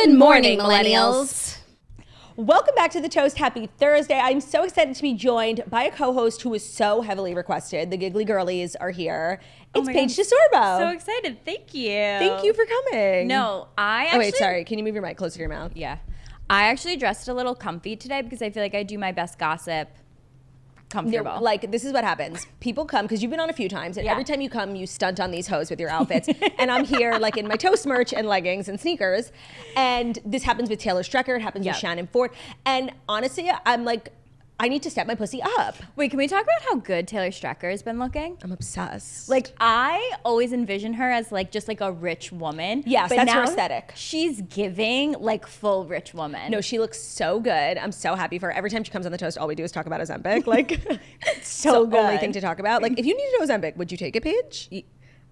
Good morning, millennials. Welcome back to The Toast. Happy Thursday. I'm so excited to be joined by a co-host who was so heavily requested. The Giggly Girlies are here. It's Paige DeSorbo. So excited. Thank you. Thank you for coming. No, I actually... Oh, wait, sorry. Can you move your mic closer to your mouth? Yeah. I actually dressed a little comfy today because I feel like I do my best gossip comfortable. No, like, this is what happens. People come, because you've been on a few times, and every time you come, you stunt on these hoes with your outfits. And I'm here, like, in my Toast merch and leggings and sneakers. And this happens with Taylor Strecker. It happens with Shannon Ford. And honestly, I'm like, I need to step my pussy up. Wait, can we talk about how good Taylor Strecker has been looking? I'm obsessed. Like, I always envision her as, like, just, like, a rich woman. Yes, but that's now her aesthetic. She's giving, like, full rich woman. No, she looks so good. I'm so happy for her. Every time she comes on The Toast, all we do is talk about Ozempic. Like, so good. Only thing to talk about. Like, if you needed Ozempic, would you take it, Paige?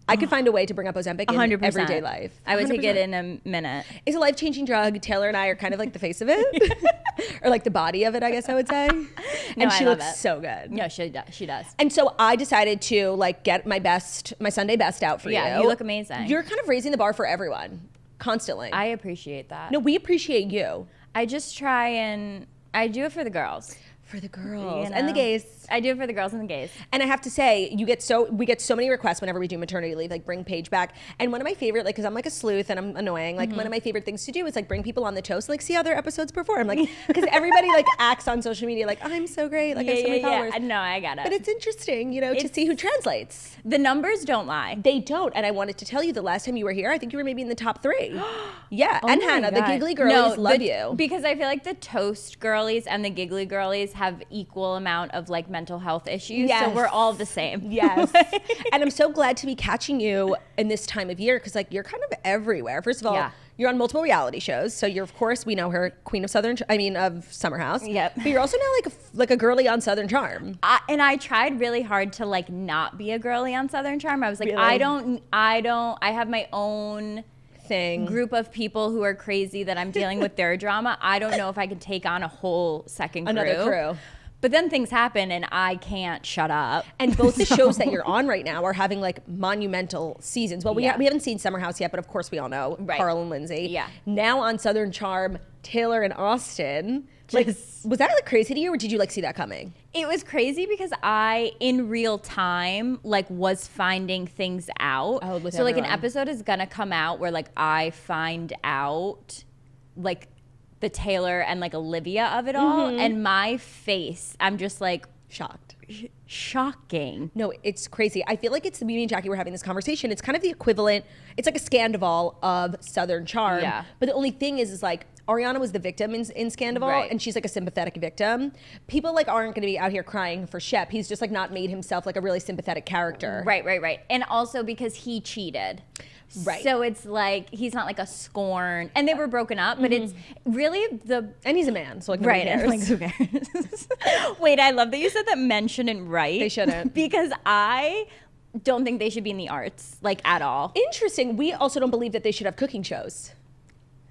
I could find a way to bring up Ozempic in 100%. everyday life. I would 100%. take it in a minute. It's a life-changing drug. Taylor and I are kind of like the face of it. Or like the body of it, I guess I would say. And she looks so good. No, she does. And so I decided to like get my Sunday best out for you. Yeah, you look amazing. You're kind of raising the bar for everyone, constantly. I appreciate that. No, we appreciate you. I just try and I do it for the girls. For the girls You know? and the gays. I do it for the girls and the gays. And I have to say, we get so many requests whenever we do maternity leave, like bring Paige back. And one of my favorite, like, because I'm like a sleuth and I'm annoying, like one of my favorite things to do is like bring people on The Toast, and, like see how their episodes perform, like because everybody like acts on social media like I'm so great, like I have so many followers. No, I get it. But it's interesting, you know, to see who translates. The numbers don't lie. They don't. And I wanted to tell you, the last time you were here, I think you were maybe in the top 3. Yeah. Oh and my Hannah, God. the Giggly Girlies love you. Because I feel like the Toast girlies and the Giggly girlies have equal amount of like mental health issues. Yes. So we're all the same. Yes. And I'm so glad to be catching you in this time of year because like you're kind of everywhere. First of all, you're on multiple reality shows. So you're, of course, we know her, Queen of Summer House. Yep. But you're also now like a girly on Southern Charm. And I tried really hard to like not be a girly on Southern Charm. I was like, Really? I have my own thing. Group of people who are crazy that I'm dealing with their drama. I don't know if I can take on a whole second crew. Another crew. But then things happen and I can't shut up. And both the shows that you're on right now are having like monumental seasons. Well, we haven't seen Summer House yet, but of course we all know Carl and Lindsay. Yeah. Now on Southern Charm, Taylor and Austin. Like, was that like crazy to you, or did you like see that coming? It was crazy because I, in real time, like was finding things out. Oh, with so like an everyone. episode is gonna come out where like I find out like the Taylor and like Olivia of it all, and my face, I'm just like Shocked. Shocking. No, it's crazy. I feel like me and Jackie were having this conversation. It's kind of the equivalent. It's like a Scandival of Southern Charm. Yeah. But the only thing is like Ariana was the victim in Scandival, Right. and she's like a sympathetic victim. People like aren't going to be out here crying for Shep. He's just like not made himself like a really sympathetic character. Right. And also because he cheated. Right. So it's like he's not like a scorn, and they were broken up, but it's really And he's a man, so like nobody cares. Like who cares? Wait, I love that you said that men shouldn't write. They shouldn't. Because I don't think they should be in the arts, like at all. Interesting. We also don't believe that they should have cooking shows.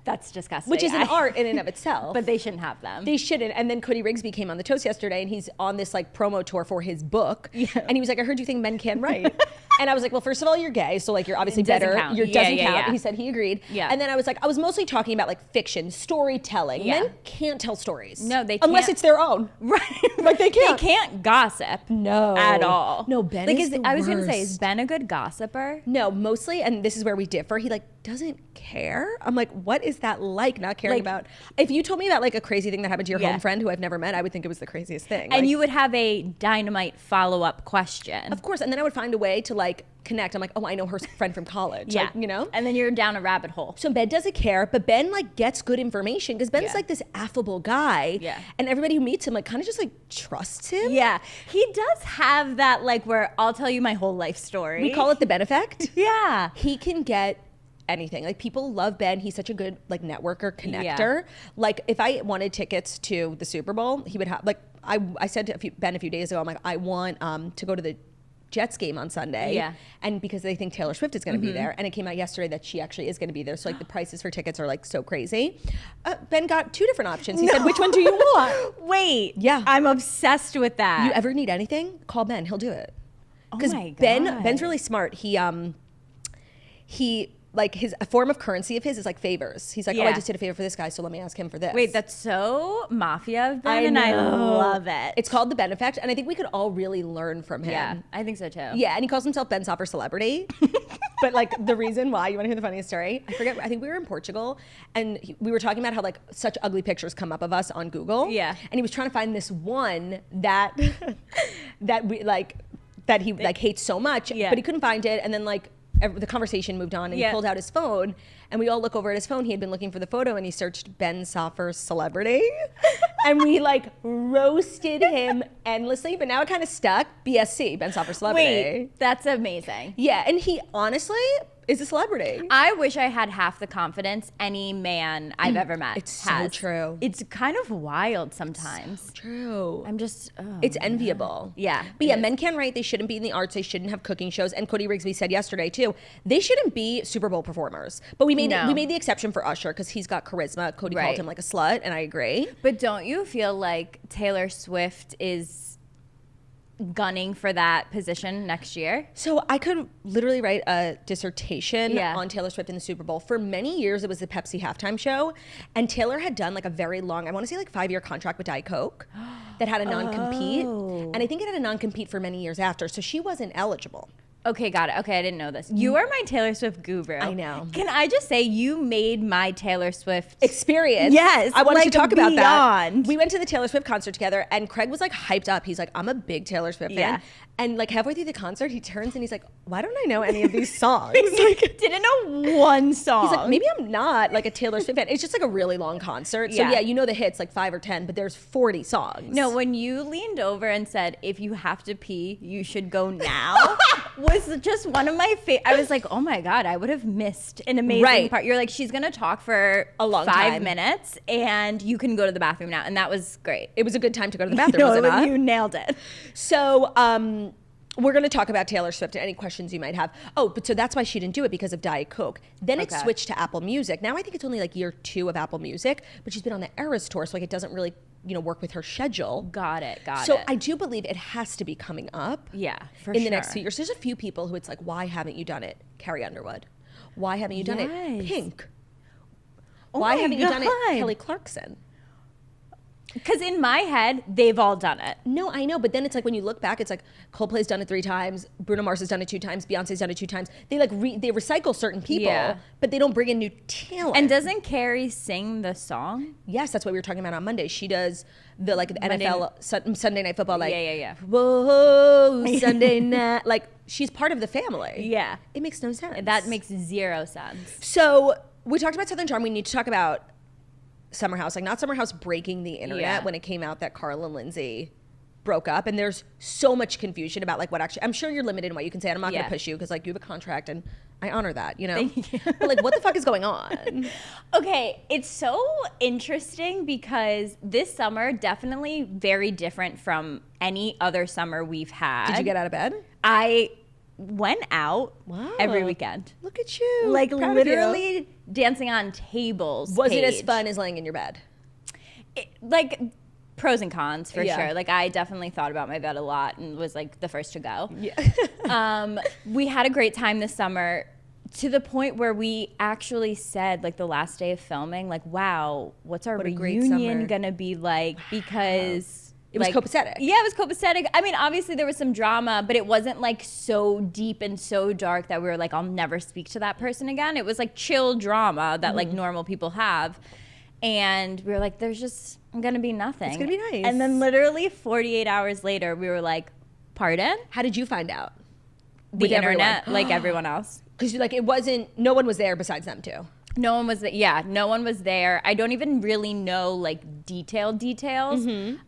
That's disgusting. Which is an art in and of itself. But they shouldn't have them. They shouldn't. And then Cody Rigsby came on The Toast yesterday, and he's on this like promo tour for his book. Yeah. And he was like, I heard you think men can't write. And I was like, well, first of all, you're gay, so like you're obviously better. Count. Your doesn't count. Yeah. He said he agreed. Yeah. And then I was like, I was mostly talking about like fiction, storytelling. Yeah. Men can't tell stories. No, they can't. Unless it's their own. Right. Like they can't. They can't gossip. No. At all. No, Ben like, is the I was going to say, worst. is Ben a good gossiper? No, mostly, and this is where we differ, he like doesn't care. I'm like, what is that like, not caring Like- about? If you told me about like a crazy thing that happened to your Yeah. home friend who I've never met, I would think it was the craziest thing. And Like, you would have a dynamite follow-up question. of course, and then I would find a way to like connect. I'm like, oh, I know her friend from college. Yeah. Like, you know? And then you're down a rabbit hole. So Ben doesn't care, but Ben like gets good information because Ben's Yeah. like this affable guy. Yeah. And everybody who meets him like kind of just like trusts him. Yeah. He does have that, like, where I'll tell you my whole life story. We call it the Ben effect. Yeah. He can get anything. Like people love Ben. He's such a good like networker, connector. Like if I wanted tickets to the Super Bowl, he would have like I said to Ben a few days ago, I'm like, I want to go to the Jets game on Sunday. Yeah. And because they think Taylor Swift is going to be there. And it came out yesterday that she actually is going to be there. So like the prices for tickets are like so crazy. Ben got 2 different options. He said, which one do you want? Wait. Yeah. I'm obsessed with that. You ever need anything? Call Ben. He'll do it. Oh Because my God. Ben's really smart. He like a form of currency of his is like favors. He's like, oh, I Yeah. just did a favor for this guy, so let me ask him for this. Wait, that's so mafia of Ben, and I love it. It's called the Ben Effect, and I think we could all really learn from him. Yeah, I think so too. Yeah, and he calls himself Ben Soffer Celebrity. But like the reason why, you want to hear the funniest story? I forget, I think we were in Portugal, and we were talking about how like such ugly pictures come up of us on Google. Yeah. And he was trying to find this one that he like hates so much, Yeah. but he couldn't find it, and then like the conversation moved on, and he pulled out his phone, and we all look over at his phone. He had been looking for the photo, and he searched Ben Soffer Celebrity, and we like roasted him endlessly. But now it kind of stuck. BSC, Ben Soffer Celebrity. Wait, that's amazing. Yeah, and he honestly is a celebrity. I wish I had half the confidence any man I've ever met It's has. so true. It's kind of wild sometimes. True. I'm just, It's enviable. Yeah, But it yeah, is. men can't write. They shouldn't be in the arts. They shouldn't have cooking shows. And Cody Rigsby said yesterday too, they shouldn't be Super Bowl performers. But we made the exception for Usher because he's got charisma. Cody called him like a slut, and I agree. But don't you feel like Taylor Swift is gunning for that position next year? So I could literally write a dissertation Yeah. on Taylor Swift in the Super Bowl. For many years, it was the Pepsi halftime show. And Taylor had done like a very long, I want to say like 5-year contract with Diet Coke that had a non-compete. And I think it had a non-compete for many years after. So she wasn't eligible. Okay, got it. Okay, I didn't know this. You are my Taylor Swift guru. I know. Can I just say you made my Taylor Swift experience. Yes, I wanted like to talk about beyond. that. We went to the Taylor Swift concert together, and Craig was like hyped up. He's like, I'm a big Taylor Swift fan. Yeah. And like halfway through the concert, he turns and he's like, why don't I know any of these songs? like, didn't know one song. He's like, maybe I'm not like a Taylor Swift fan. It's just like a really long concert. So Yeah. yeah, you know the hits, like 5 or 10, but there's 40 songs. No, when you leaned over and said, if you have to pee, you should go now, was just one of my favorite. I was like, oh my God, I would have missed an amazing part. You're like, she's going to talk for a long 5 time. minutes and you can go to the bathroom now. And that was great. It was a good time to go to the bathroom, was it not? You nailed it. So, we're going to talk about Taylor Swift and any questions you might have. Oh, but so that's why she didn't do it, because of Diet Coke. Then it switched to Apple Music. Now I think it's only like year 2 of Apple Music, but she's been on the Eras tour, so like it doesn't really, work with her schedule. Got it. So I do believe it has to be coming up. Yeah, for in the next few years. There's a few people who it's like, why haven't you done it? Carrie Underwood. Why haven't you done it? Pink. Why haven't you done it? Kelly Clarkson. Because in my head, they've all done it. No, I know, but then it's like when you look back, it's like Coldplay's done it 3 times, Bruno Mars has done it 2 times, Beyonce's done it 2 times. They like they recycle certain people, but they don't bring in new talent. And doesn't Carrie sing the song? Yes, that's what we were talking about on Monday. She does the like the NFL Sunday Night Football, like whoa Sunday night, like she's part of the family. Yeah, it makes no sense. That makes 0 sense. So we talked about Southern Charm. We need to talk about Summer House, like not Summer House breaking the internet when it came out that Carl and Lindsay broke up, and there's so much confusion about like what actually. I'm sure you're limited in what you can say, and I'm not going to push you because like you have a contract, and I honor that, But like, what the fuck is going on? Okay, it's so interesting because this summer definitely very different from any other summer we've had. Did you get out of bed? I went out every weekend. Look at you. Like Proud literally dancing on tables. Was it as fun as laying in your bed? Like pros and cons for sure. Like I definitely thought about my bed a lot and was like the first to go. Yeah. We had a great time this summer to the point where we actually said like the last day of filming, like, wow, what's our reunion gonna be like? Because it was copacetic. Yeah, it was copacetic. I mean, obviously there was some drama, but it wasn't like so deep and so dark that we were like, I'll never speak to that person again. It was like chill drama that like normal people have. And we were like, there's just gonna be nothing. It's gonna be nice. And then literally 48 hours later, we were like, pardon? How did you find out? The internet, like everyone else. Because like it wasn't, no one was there besides them two. No one was there. Yeah, no one was there. I don't even really know like details.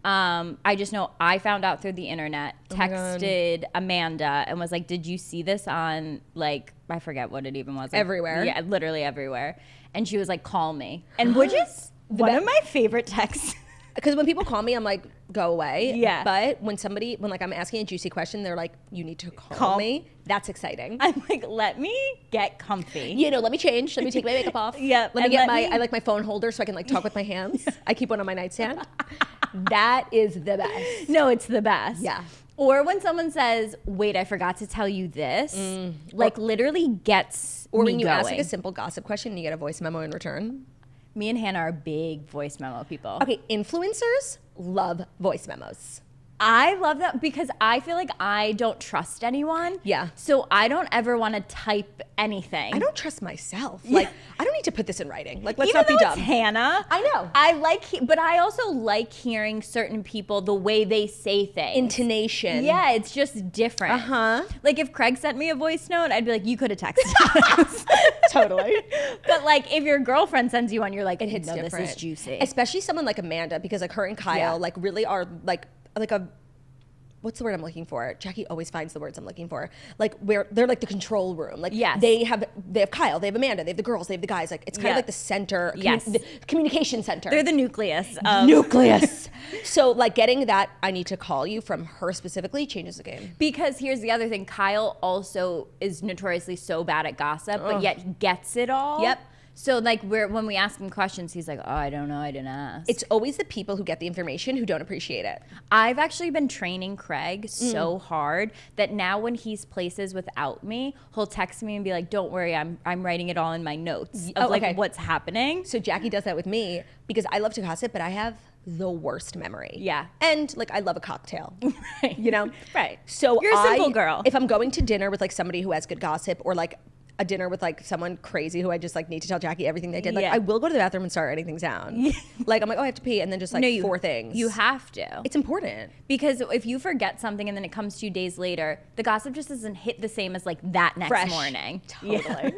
I just know I found out through the internet, texted Amanda and was like, did you see this on like, I forget what it even was. Like, everywhere. Yeah, literally everywhere. And she was like, call me. And which is one of my favorite texts. Because when people call me, I'm like, go away. Yeah. But when like I'm asking a juicy question, they're like, you need to call me. That's exciting. I'm like, let me get comfy. Let me change. Let me take my makeup off. Yeah. Let me get I like my phone holder so I can like talk with my hands. I keep one on my nightstand. That is the best. No, it's the best. Yeah. Or when someone says, wait, I forgot to tell you this, like literally gets Or me when you going. ask like a simple gossip question and you get a voice memo in return. Me and Hannah are big voice memo people. Okay, influencers love voice memos. I love that because I feel like I don't trust anyone. Yeah. So I don't ever want to type anything. I don't trust myself. Like, I don't need to put this in writing. Like, let's Even not be though dumb. It's Hannah. I know. But I also like hearing certain people, the way they say things. Intonation. Yeah, it's just different. Uh-huh. Like if Craig sent me a voice note, I'd be like, you could have texted us. Totally. But like if your girlfriend sends you one, you're like, It hits no, different. this is juicy. Especially someone like Amanda, because like her and Kyle like really are like a, what's the word I'm looking for? Jackie always finds the words I'm looking for. Like where they're like the control room. Like Yes. they have Kyle, they have Amanda, they have the girls, they have the guys. Like it's kind of like the center, the communication center. They're the nucleus of nucleus. So like getting that I need to call you from her specifically changes the game. Because here's the other thing, Kyle also is notoriously so bad at gossip, but yet gets it all. Yep. So like when we ask him questions, he's like, oh, I don't know, I didn't ask. It's always the people who get the information who don't appreciate it. I've actually been training Craig so hard that now when he's places without me, he'll text me and be like, don't worry, I'm writing it all in my notes of what's happening. So Jackie does that with me because I love to gossip, but I have the worst memory. Yeah. And like I love a cocktail. Right. You know? Right. So you're a simple girl. If I'm going to dinner with like somebody who has good gossip or like a dinner with like someone crazy who I just like need to tell Jackie everything they did. Like I will go to the bathroom and start writing things down. Like I'm like, oh, I have to pee, and then just like four things. You have to. It's important. Because if you forget something and then it comes to you days later, the gossip just doesn't hit the same as like that next Fresh. morning. Totally. Yeah.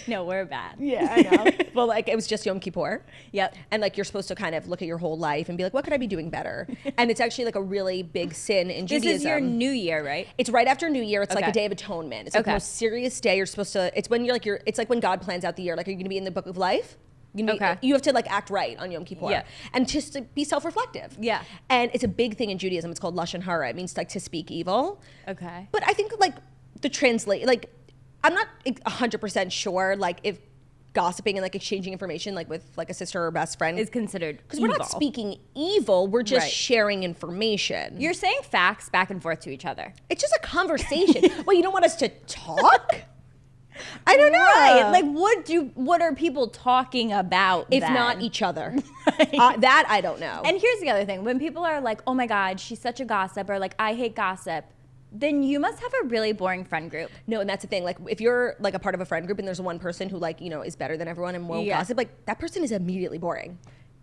No, we're bad. Yeah, I know. Well, like it was just Yom Kippur. Yep. And like you're supposed to kind of look at your whole life and be like, what could I be doing better? And it's actually like a really big sin in Judaism. This is your New Year, right? It's right after New Year. It's like a day of atonement. It's like the most serious day. You're supposed to. It's when it's like when God plans out the year. Like, are you going to be in the book of life? You have to like act right on Yom Kippur. Yeah. And just to be self-reflective. Yeah. And it's a big thing in Judaism. It's called Lashon Hara. It means like to speak evil. Okay. But I think like I'm not 100% sure like if gossiping and like exchanging information like with like a sister or best friend is considered because we're not speaking evil, we're just sharing information. You're saying facts back and forth to each other. It's just a conversation. Well, you don't want us to talk? I don't know. Right. Like what are people talking about if then? not each other? That I don't know. And here's the other thing. When people are like, oh my God, she's such a gossip, or like, I hate gossip, then you must have a really boring friend group. No, and that's the thing. Like, if you're like a part of a friend group and there's one person who like, you know, is better than everyone and won't gossip, like that person is immediately boring.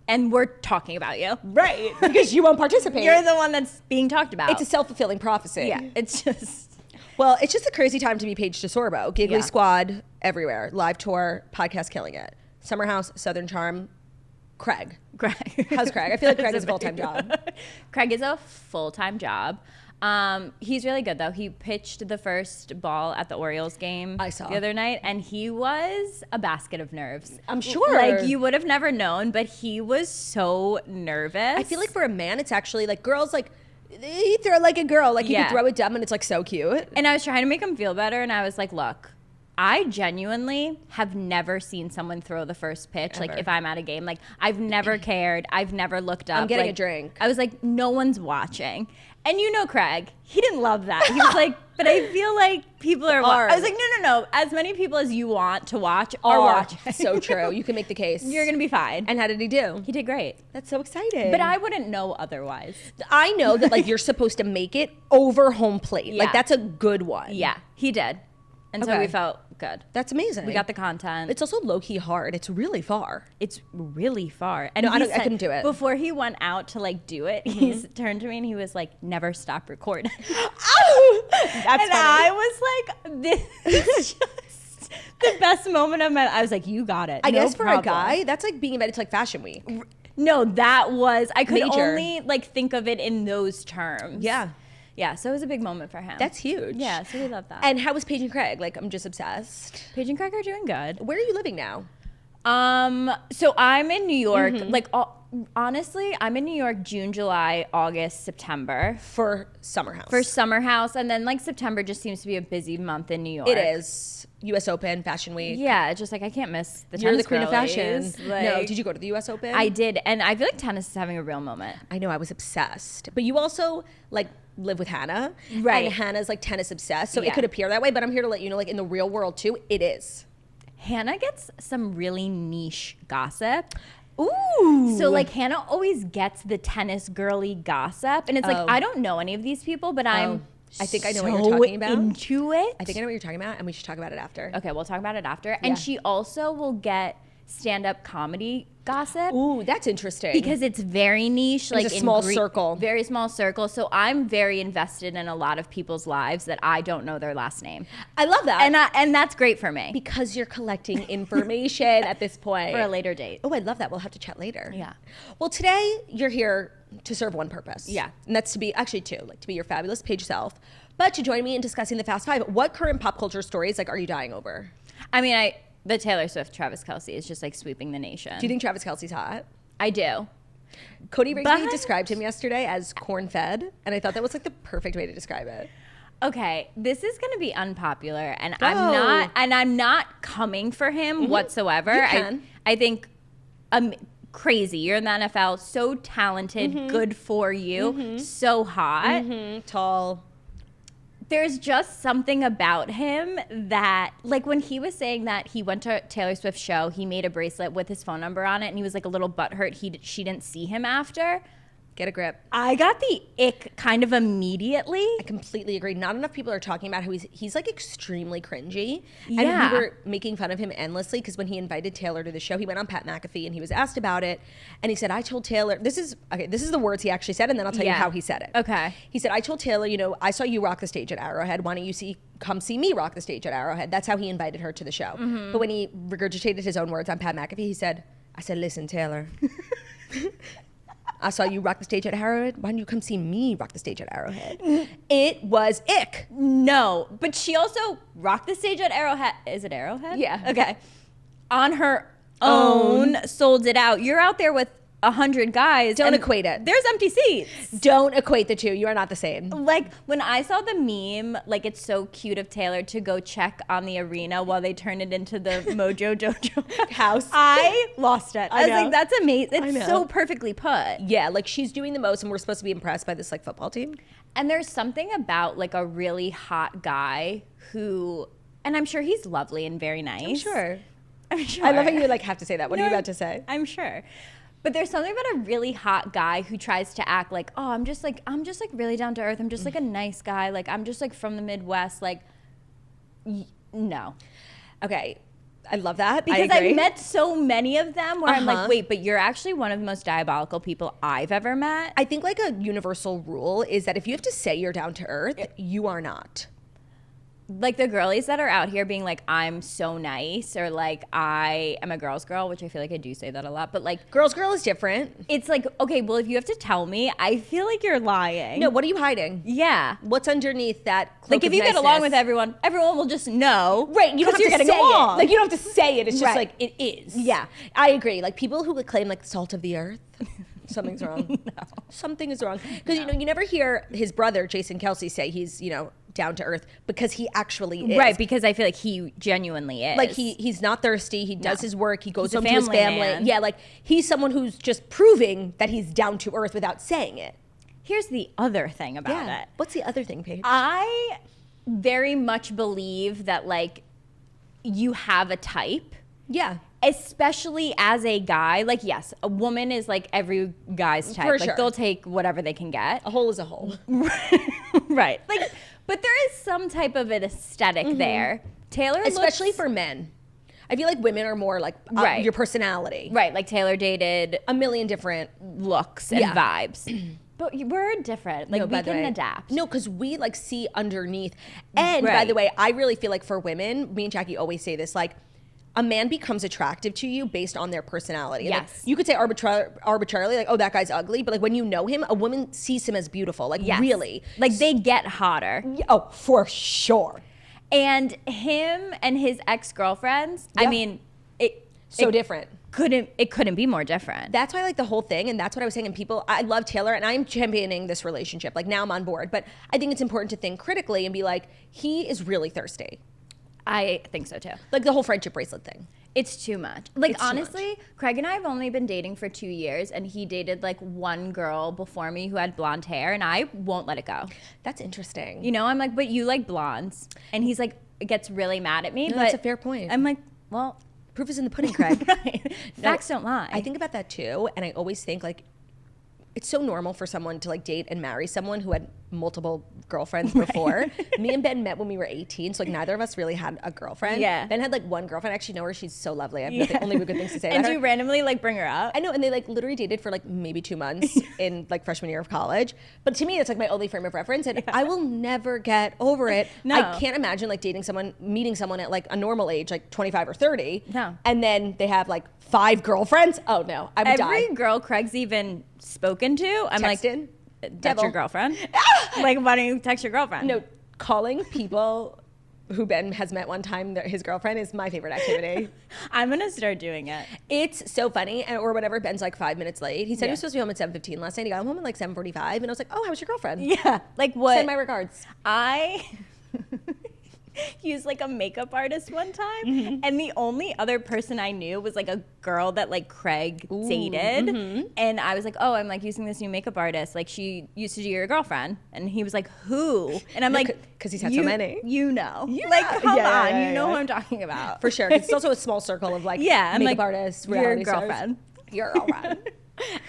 And we're talking about you. Right. Because you won't participate. You're the one that's being talked about. It's a self-fulfilling prophecy. Yeah. It's just... Well, it's just a crazy time to be Paige DeSorbo. Giggly Squad everywhere. Live tour, podcast killing it. Summer House, Southern Charm. Craig. How's Craig? I feel like Craig is a full-time job. Craig is a full-time job. He's really good though. He pitched the first ball at the Orioles game the other night, and he was a basket of nerves. I'm sure. Like you would have never known, but he was so nervous. I feel like for a man, it's actually like girls like they throw like a girl. Like you can throw it dumb and it's like so cute. And I was trying to make him feel better, and I was like, look, I genuinely have never seen someone throw the first pitch. Ever. Like if I'm at a game, like I've never cared. I've never looked up. I'm getting a drink. I was like, no one's watching. And you know Craig, he didn't love that. He was like, but I feel like people are I was like, no. As many people as you want to watch are watching. So true. You can make the case. You're going to be fine. And how did he do? He did great. That's so exciting. But I wouldn't know otherwise. I know that like you're supposed to make it over home plate. Like that's a good one. Yeah, he did. And so we felt good. That's amazing. We got the content. It's also low-key hard. It's really far. It's really far. And no, I couldn't do it. Before he went out to like do it, he turned to me and he was like, never stop recording. Oh! That's and funny. I was like, this is just the best moment of my life. I was like, you got it. I guess for a guy, that's like being invited to like Fashion Week. No, that was, I could only like think of it in those terms. Yeah. Yeah, so it was a big moment for him. That's huge. Yeah, so we love that. And how was Paige and Craig? Like, I'm just obsessed. Paige and Craig are doing good. Where are you living now? So I'm in New York. Like, honestly, I'm in New York June, July, August, September. For Summer House. For Summer House. And then like September just seems to be a busy month in New York. It is. US Open, Fashion Week. Yeah, just like I can't miss the tennis. You're the queen of fashion. Like, no, did you go to the US Open? I did. And I feel like tennis is having a real moment. I know, I was obsessed. But you also like live with Hannah. Right. And Hannah's like tennis obsessed. So it could appear that way, but I'm here to let you know, like in the real world too, it is. Hannah gets some really niche gossip. Ooh. So like Hannah always gets the tennis girly gossip. And it's like, I don't know any of these people, but I think I know what you're talking about. Into it. I think I know what you're talking about, and we should talk about it after. Okay, we'll talk about it after. And she also will get stand-up comedy gossip. Ooh, that's interesting. Because it's very niche. Like a small circle. Very small circle. So I'm very invested in a lot of people's lives that I don't know their last name. I love that. And that's great for me. Because you're collecting information at this point. For a later date. Oh, I love that. We'll have to chat later. Yeah. Well, today you're here to serve one purpose. Yeah. And that's to be, actually two, like to be your fabulous Paige self, but to join me in discussing the Fast Five. What current pop culture stories like are you dying over? I mean, the Taylor Swift, Travis Kelce is just like sweeping the nation. Do you think Travis Kelce's hot? I do. Cody Rigsby described him yesterday as corn-fed, and I thought that was like the perfect way to describe it. Okay, this is going to be unpopular, and I'm not coming for him whatsoever. You can. I think crazy. You're in the NFL, so talented, good for you, so hot, tall. There's just something about him that, like when he was saying that he went to Taylor Swift's show, he made a bracelet with his phone number on it, and he was like a little butthurt she didn't see him after. Get a grip. I got the ick kind of immediately. I completely agree. Not enough people are talking about how he's like extremely cringy. Yeah. And we were making fun of him endlessly because when he invited Taylor to the show, he went on Pat McAfee and he was asked about it. And he said, I told Taylor, this is the words he actually said, and then I'll tell you how he said it. Okay. He said, I told Taylor, I saw you rock the stage at Arrowhead. Why don't you come see me rock the stage at Arrowhead? That's how he invited her to the show. But when he regurgitated his own words on Pat McAfee, he said, I said, listen, Taylor. I saw you rock the stage at Arrowhead. Why don't you come see me rock the stage at Arrowhead? It was ick. No, but she also rocked the stage at Arrowhead. Is it Arrowhead? Yeah. Okay. On her own, sold it out. You're out there with 100 guys. Don't equate it. There's empty seats. Don't equate the two. You are not the same. Like when I saw the meme, like it's so cute of Taylor to go check on the arena while they turn it into the Mojo Jojo house. I lost it. I was like, that's amazing. It's so perfectly put. Yeah, like she's doing the most and we're supposed to be impressed by this like football team. And there's something about like a really hot guy who, and I'm sure he's lovely and very nice. I'm sure. I love how you like have to say that. What are you about to say? I'm sure. But there's something about a really hot guy who tries to act like, oh, I'm just like really down to earth. I'm just like a nice guy. Like I'm just like from the Midwest. Like, no. Okay. I love that. Because I've met so many of them where I'm like, wait, but you're actually one of the most diabolical people I've ever met. I think like a universal rule is that if you have to say you're down to earth, you are not. Like the girlies that are out here being like, I'm so nice, or like, I am a girl's girl, which I feel like I do say that a lot, but like. Girl's girl is different. It's like, okay, well, if you have to tell me, I feel like you're lying. No, what are you hiding? Yeah. What's underneath that cloak Like if of you niceness? get along with everyone will just know. Right, you don't have to say it. Like you don't have to say it, it's just like, it is. Yeah. I agree. Like people who would claim like salt of the earth. Something's wrong. No. Something is wrong. Because, you never hear his brother, Jason Kelce, say he's, down to earth because he actually is. Right, because I feel like he genuinely is. Like he's not thirsty. He does his work. He goes home to his family family. man. Yeah, like he's someone who's just proving that he's down to earth without saying it. Here's the other thing about it. What's the other thing, Paige? I very much believe that like you have a type. Yeah. Especially as a guy, like yes, a woman is like every guy's type. For like sure. they'll take whatever they can get. A hole is a hole. Right. Like, but there is some type of an aesthetic there. Taylor especially for men. I feel like women are more like your personality. Right. Like Taylor dated a million different looks and vibes. But we're different. Like we can adapt. No, because we like see underneath. And by the way, I really feel like for women, me and Jackie always say this, like, a man becomes attractive to you based on their personality. Yes. Like, you could say arbitrarily, like, oh, that guy's ugly. But like when you know him, a woman sees him as beautiful. Like really. Like they get hotter. Oh, for sure. And him and his ex-girlfriends, I mean, different. couldn't be more different. That's why I like the whole thing, and that's what I was saying. And people, I love Taylor, and I'm championing this relationship. Like, now I'm on board, but I think it's important to think critically and be like, he is really thirsty. I think so too. Like the whole friendship bracelet thing. It's too much. Like, It's honestly, Craig and I have only been dating for 2 years, and he dated like one girl before me who had blonde hair, and I won't let it go. That's interesting. You know, I'm like, but you like blondes. And he's like, gets really mad at me. No, but that's a fair point. I'm like, well, proof is in the pudding, Craig. right. Facts don't lie. I think about that too, and I always think like, it's so normal for someone to like date and marry someone who had multiple girlfriends before. Me and Ben met when we were 18, so like neither of us really had a girlfriend. Yeah. Ben had like one girlfriend. I actually know her. She's so lovely. I have only good things to say and about you her. randomly like bring her up? I know, and they like literally dated for like maybe 2 months in like freshman year of college. But to me, it's like my only frame of reference, and I will never get over it. No. I can't imagine like meeting someone at like a normal age, like 25 or 30. No. And then they have like 5 girlfriends. Oh no, I would die. Every girl Craig's even spoken to, I'm Texted. like, that's Devil. your girlfriend? Like, why don't you text your girlfriend? No, calling people who Ben has met one time, his girlfriend, is my favorite activity. I'm going to start doing it. It's so funny. Or whatever, Ben's like 5 minutes late. He said he was supposed to be home at 7:15 last night. He got home at like 7:45. And I was like, oh, how was your girlfriend? Yeah. Like what? Send my regards. I used like a makeup artist one time, and the only other person I knew was like a girl that like Craig dated, and I was like, oh, I'm like using this new makeup artist, like she used to do your girlfriend, and he was like, who? And I'm like, because he's had so many. You know, Yeah. like come Yeah, on, yeah, you know yeah. who I'm talking about. For sure. It's also a small circle of like I'm makeup like, artists, your reality girlfriend. stars. Your girlfriend.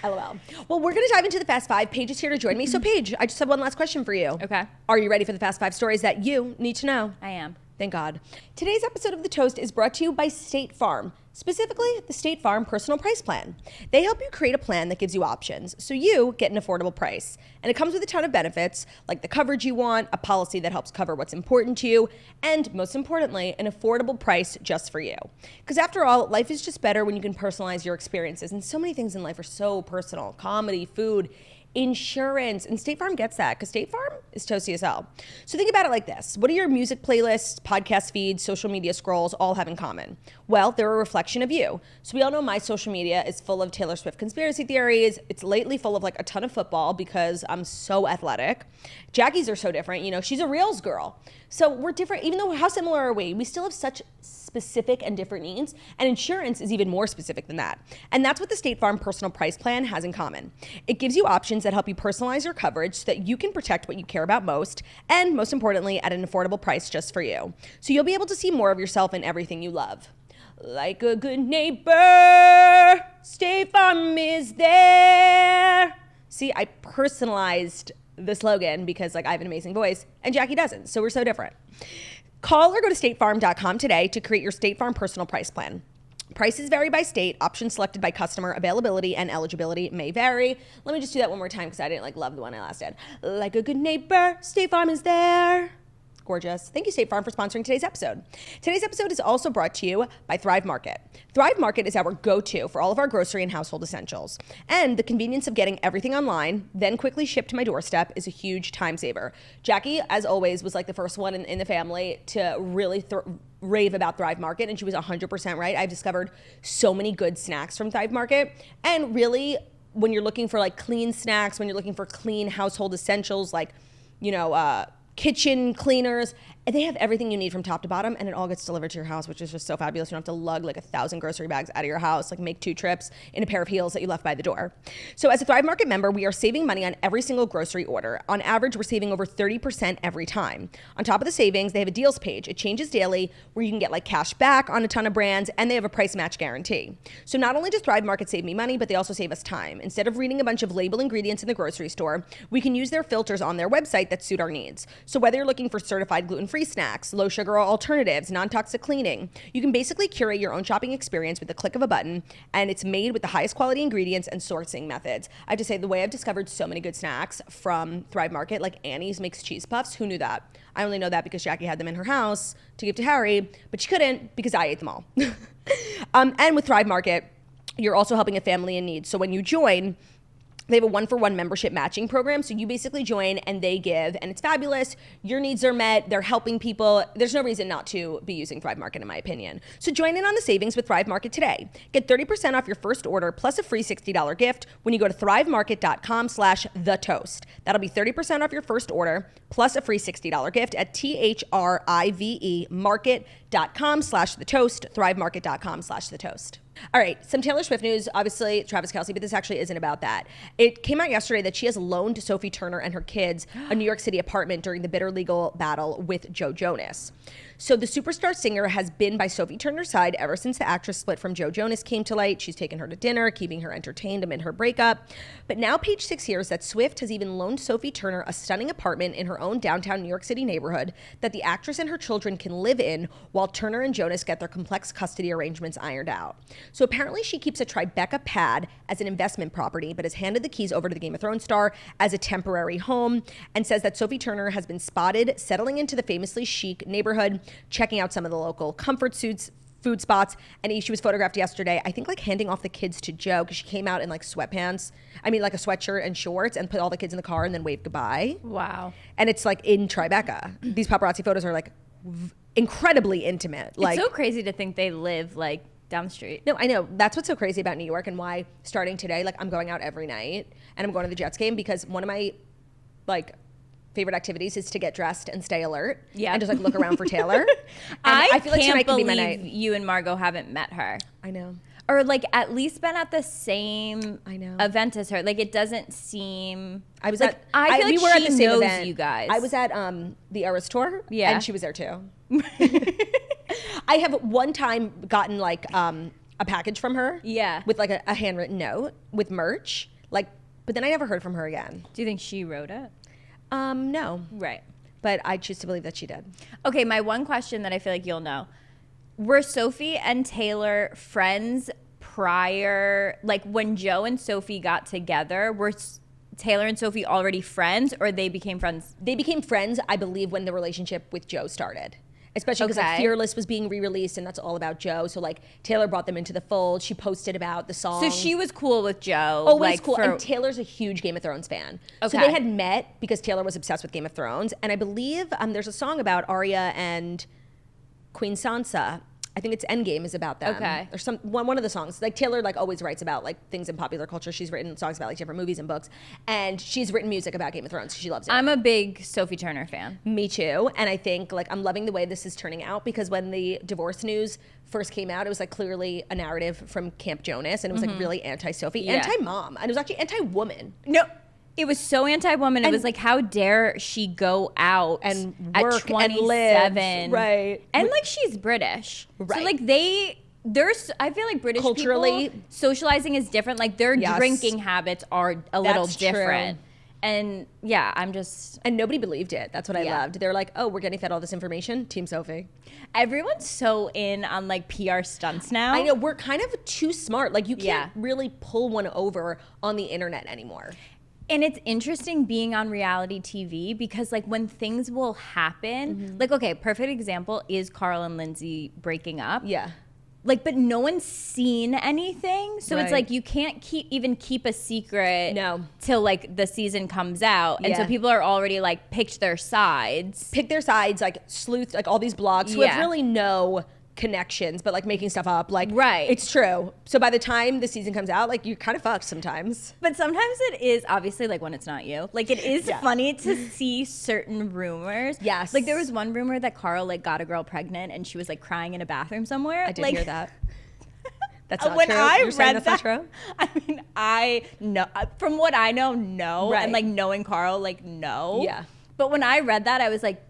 LOL. Well, we're going to dive into the Fast Five. Paige is here to join me. So Paige, I just have one last question for you. Okay. Are you ready for the Fast Five stories that you need to know? I am. Thank God. Today's episode of The Toast is brought to you by State Farm, specifically the State Farm Personal Price Plan. They help you create a plan that gives you options, so you get an affordable price. And it comes with a ton of benefits, like the coverage you want, a policy that helps cover what's important to you, and most importantly, an affordable price just for you. Because after all, life is just better when you can personalize your experiences, and so many things in life are so personal. Comedy, food, insurance, and State Farm gets that because State Farm is toasty as hell. So think about it like this. What do your music playlists, podcast feeds, social media scrolls all have in common? Well, they're a reflection of you. So we all know my social media is full of Taylor Swift conspiracy theories. It's lately full of like a ton of football because I'm so athletic. Jackie's are so different. You know, she's a Reels girl. So we're different. Even though how similar are we still have such specific and different needs, and insurance is even more specific than that. And that's what the State Farm Personal Price Plan has in common. It gives you options that help you personalize your coverage so that you can protect what you care about most, and most importantly, at an affordable price just for you. So you'll be able to see more of yourself in everything you love. Like a good neighbor, State Farm is there. See, I personalized the slogan because like I have an amazing voice and Jackie doesn't, so we're so different. Call or go to statefarm.com today to create your State Farm Personal Price Plan. Prices vary by state, options selected by customer, availability and eligibility may vary. Let me just do that one more time because I didn't love the one I last did. Like a good neighbor, State Farm is there. Gorgeous. Thank you, State Farm, for sponsoring today's episode. Today's episode is also brought to you by Thrive Market. Thrive Market is our go-to for all of our grocery and household essentials. And the convenience of getting everything online, then quickly shipped to my doorstep, is a huge time saver. Jackie, as always, was like the first one in the family to really rave about Thrive Market, and she was 100% right. I've discovered so many good snacks from Thrive Market. And really, when you're looking for like clean snacks, when you're looking for clean household essentials like, kitchen cleaners, they have everything you need from top to bottom, and it all gets delivered to your house, which is just so fabulous. You don't have to lug like 1,000 grocery bags out of your house, like make 2 trips in a pair of heels that you left by the door. So as a Thrive Market member, we are saving money on every single grocery order. On average, we're saving over 30% every time. On top of the savings, they have a deals page. It changes daily where you can get like cash back on a ton of brands, and they have a price match guarantee. So not only does Thrive Market save me money, but they also save us time. Instead of reading a bunch of label ingredients in the grocery store, we can use their filters on their website that suit our needs. So whether you're looking for certified gluten-free snacks, low sugar alternatives, non-toxic cleaning, you can basically curate your own shopping experience with the click of a button, and it's made with the highest quality ingredients and sourcing methods. I have to say, the way I've discovered so many good snacks from Thrive Market, like Annie's makes cheese puffs. Who knew that? I only know that because Jackie had them in her house to give to Harry, but she couldn't because I ate them all. And with Thrive Market, you're also helping a family in need. So when you join, They have a 1-for-1 membership matching program. So you basically join and they give, and it's fabulous. Your needs are met. They're helping people. There's no reason not to be using Thrive Market, in my opinion. So join in on the savings with Thrive Market today. Get 30% off your first order plus a free $60 gift when you go to thrivemarket.com/thetoast. That'll be 30% off your first order plus a free $60 gift at THRIVE market.com/thetoast, thrivemarket.com/thetoast. All right, some Taylor Swift news. Obviously, Travis Kelce, but this actually isn't about that. It came out yesterday that she has loaned Sophie Turner and her kids a New York City apartment during the bitter legal battle with Joe Jonas. So the superstar singer has been by Sophie Turner's side ever since the actress split from Joe Jonas came to light. She's taken her to dinner, keeping her entertained amid her breakup. But now Page 6 hears that Swift has even loaned Sophie Turner a stunning apartment in her own downtown New York City neighborhood that the actress and her children can live in while Turner and Jonas get their complex custody arrangements ironed out. So apparently she keeps a Tribeca pad as an investment property, but has handed the keys over to the Game of Thrones star as a temporary home, and says that Sophie Turner has been spotted settling into the famously chic neighborhood, checking out some of the local comfort food spots, and she was photographed yesterday, I think like handing off the kids to Joe, because she came out in like sweatpants, like a sweatshirt and shorts, and put all the kids in the car and then waved goodbye. Wow. And it's like in Tribeca. These paparazzi photos are like incredibly intimate. Like, it's so crazy to think they live like down the street. No, I know. That's what's so crazy about New York, and why starting today, like I'm going out every night and I'm going to the Jets game, because one of my like favorite activities is to get dressed and stay alert. Yeah. And just like look around for Taylor. I feel like tonight could be my night. You and Margot haven't met her. I know. Or like at least been at the same event as her. Like it doesn't seem. I was like, at. I feel we like were she at the same knows event. You guys. I was at the Eras tour. Yeah. And she was there too. I have one time gotten like a package from her. Yeah. With like a handwritten note with merch. Like, but then I never heard from her again. Do you think she wrote it? No. Right. But I choose to believe that she did. Okay, my one question that I feel like you'll know. Were Sophie and Taylor friends prior, like when Joe and Sophie got together, were Taylor and Sophie already friends, or they became friends? They became friends, I believe, when the relationship with Joe started. Especially because like Fearless was being re-released, and that's all about Joe. So like Taylor brought them into the fold. She posted about the song. So she was cool with Joe. Always like, cool. And Taylor's a huge Game of Thrones fan. Okay. So they had met because Taylor was obsessed with Game of Thrones. And I believe there's a song about Arya and Queen Sansa. I think it's Endgame is about them. Okay. Or one of the songs. Like Taylor like always writes about like things in popular culture. She's written songs about like different movies and books. And she's written music about Game of Thrones. She loves it. I'm a big Sophie Turner fan. Me too. And I think like I'm loving the way this is turning out, because when the divorce news first came out, it was like clearly a narrative from Camp Jonas, and it was like really anti-Sophie, anti-mom, and it was actually anti-woman. No. It was so anti-woman. It was like, how dare she go out and work at 27, and live. Right? And like she's British, right? So like there's I feel like British culturally people, socializing is different. Like their drinking habits are a little different. True. And yeah, and nobody believed it. That's what I loved. They're like, oh, we're getting fed all this information. Team Sophie. Everyone's so in on like PR stunts now. I know, we're kind of too smart. Like you can't really pull one over on the internet anymore. And it's interesting being on reality TV, because like when things will happen, like, okay, perfect example is Carl and Lindsay breaking up. Yeah. Like, but no one's seen anything. So it's like you can't keep a secret till like the season comes out. And so people are already like pick their sides, like sleuth, like all these blogs who have really no connections, but like making stuff up, like it's true. So by the time the season comes out, like you're kind of fucked sometimes. But sometimes it is obviously like when it's not you, like it is funny to see certain rumors. Yes, like there was one rumor that Carl like got a girl pregnant and she was like crying in a bathroom somewhere. I did like, hear that. That's not when true. I You're read saying that's that, not true? I mean, I know from what I know, no, and like knowing Carl, like no, But when I read that, I was like,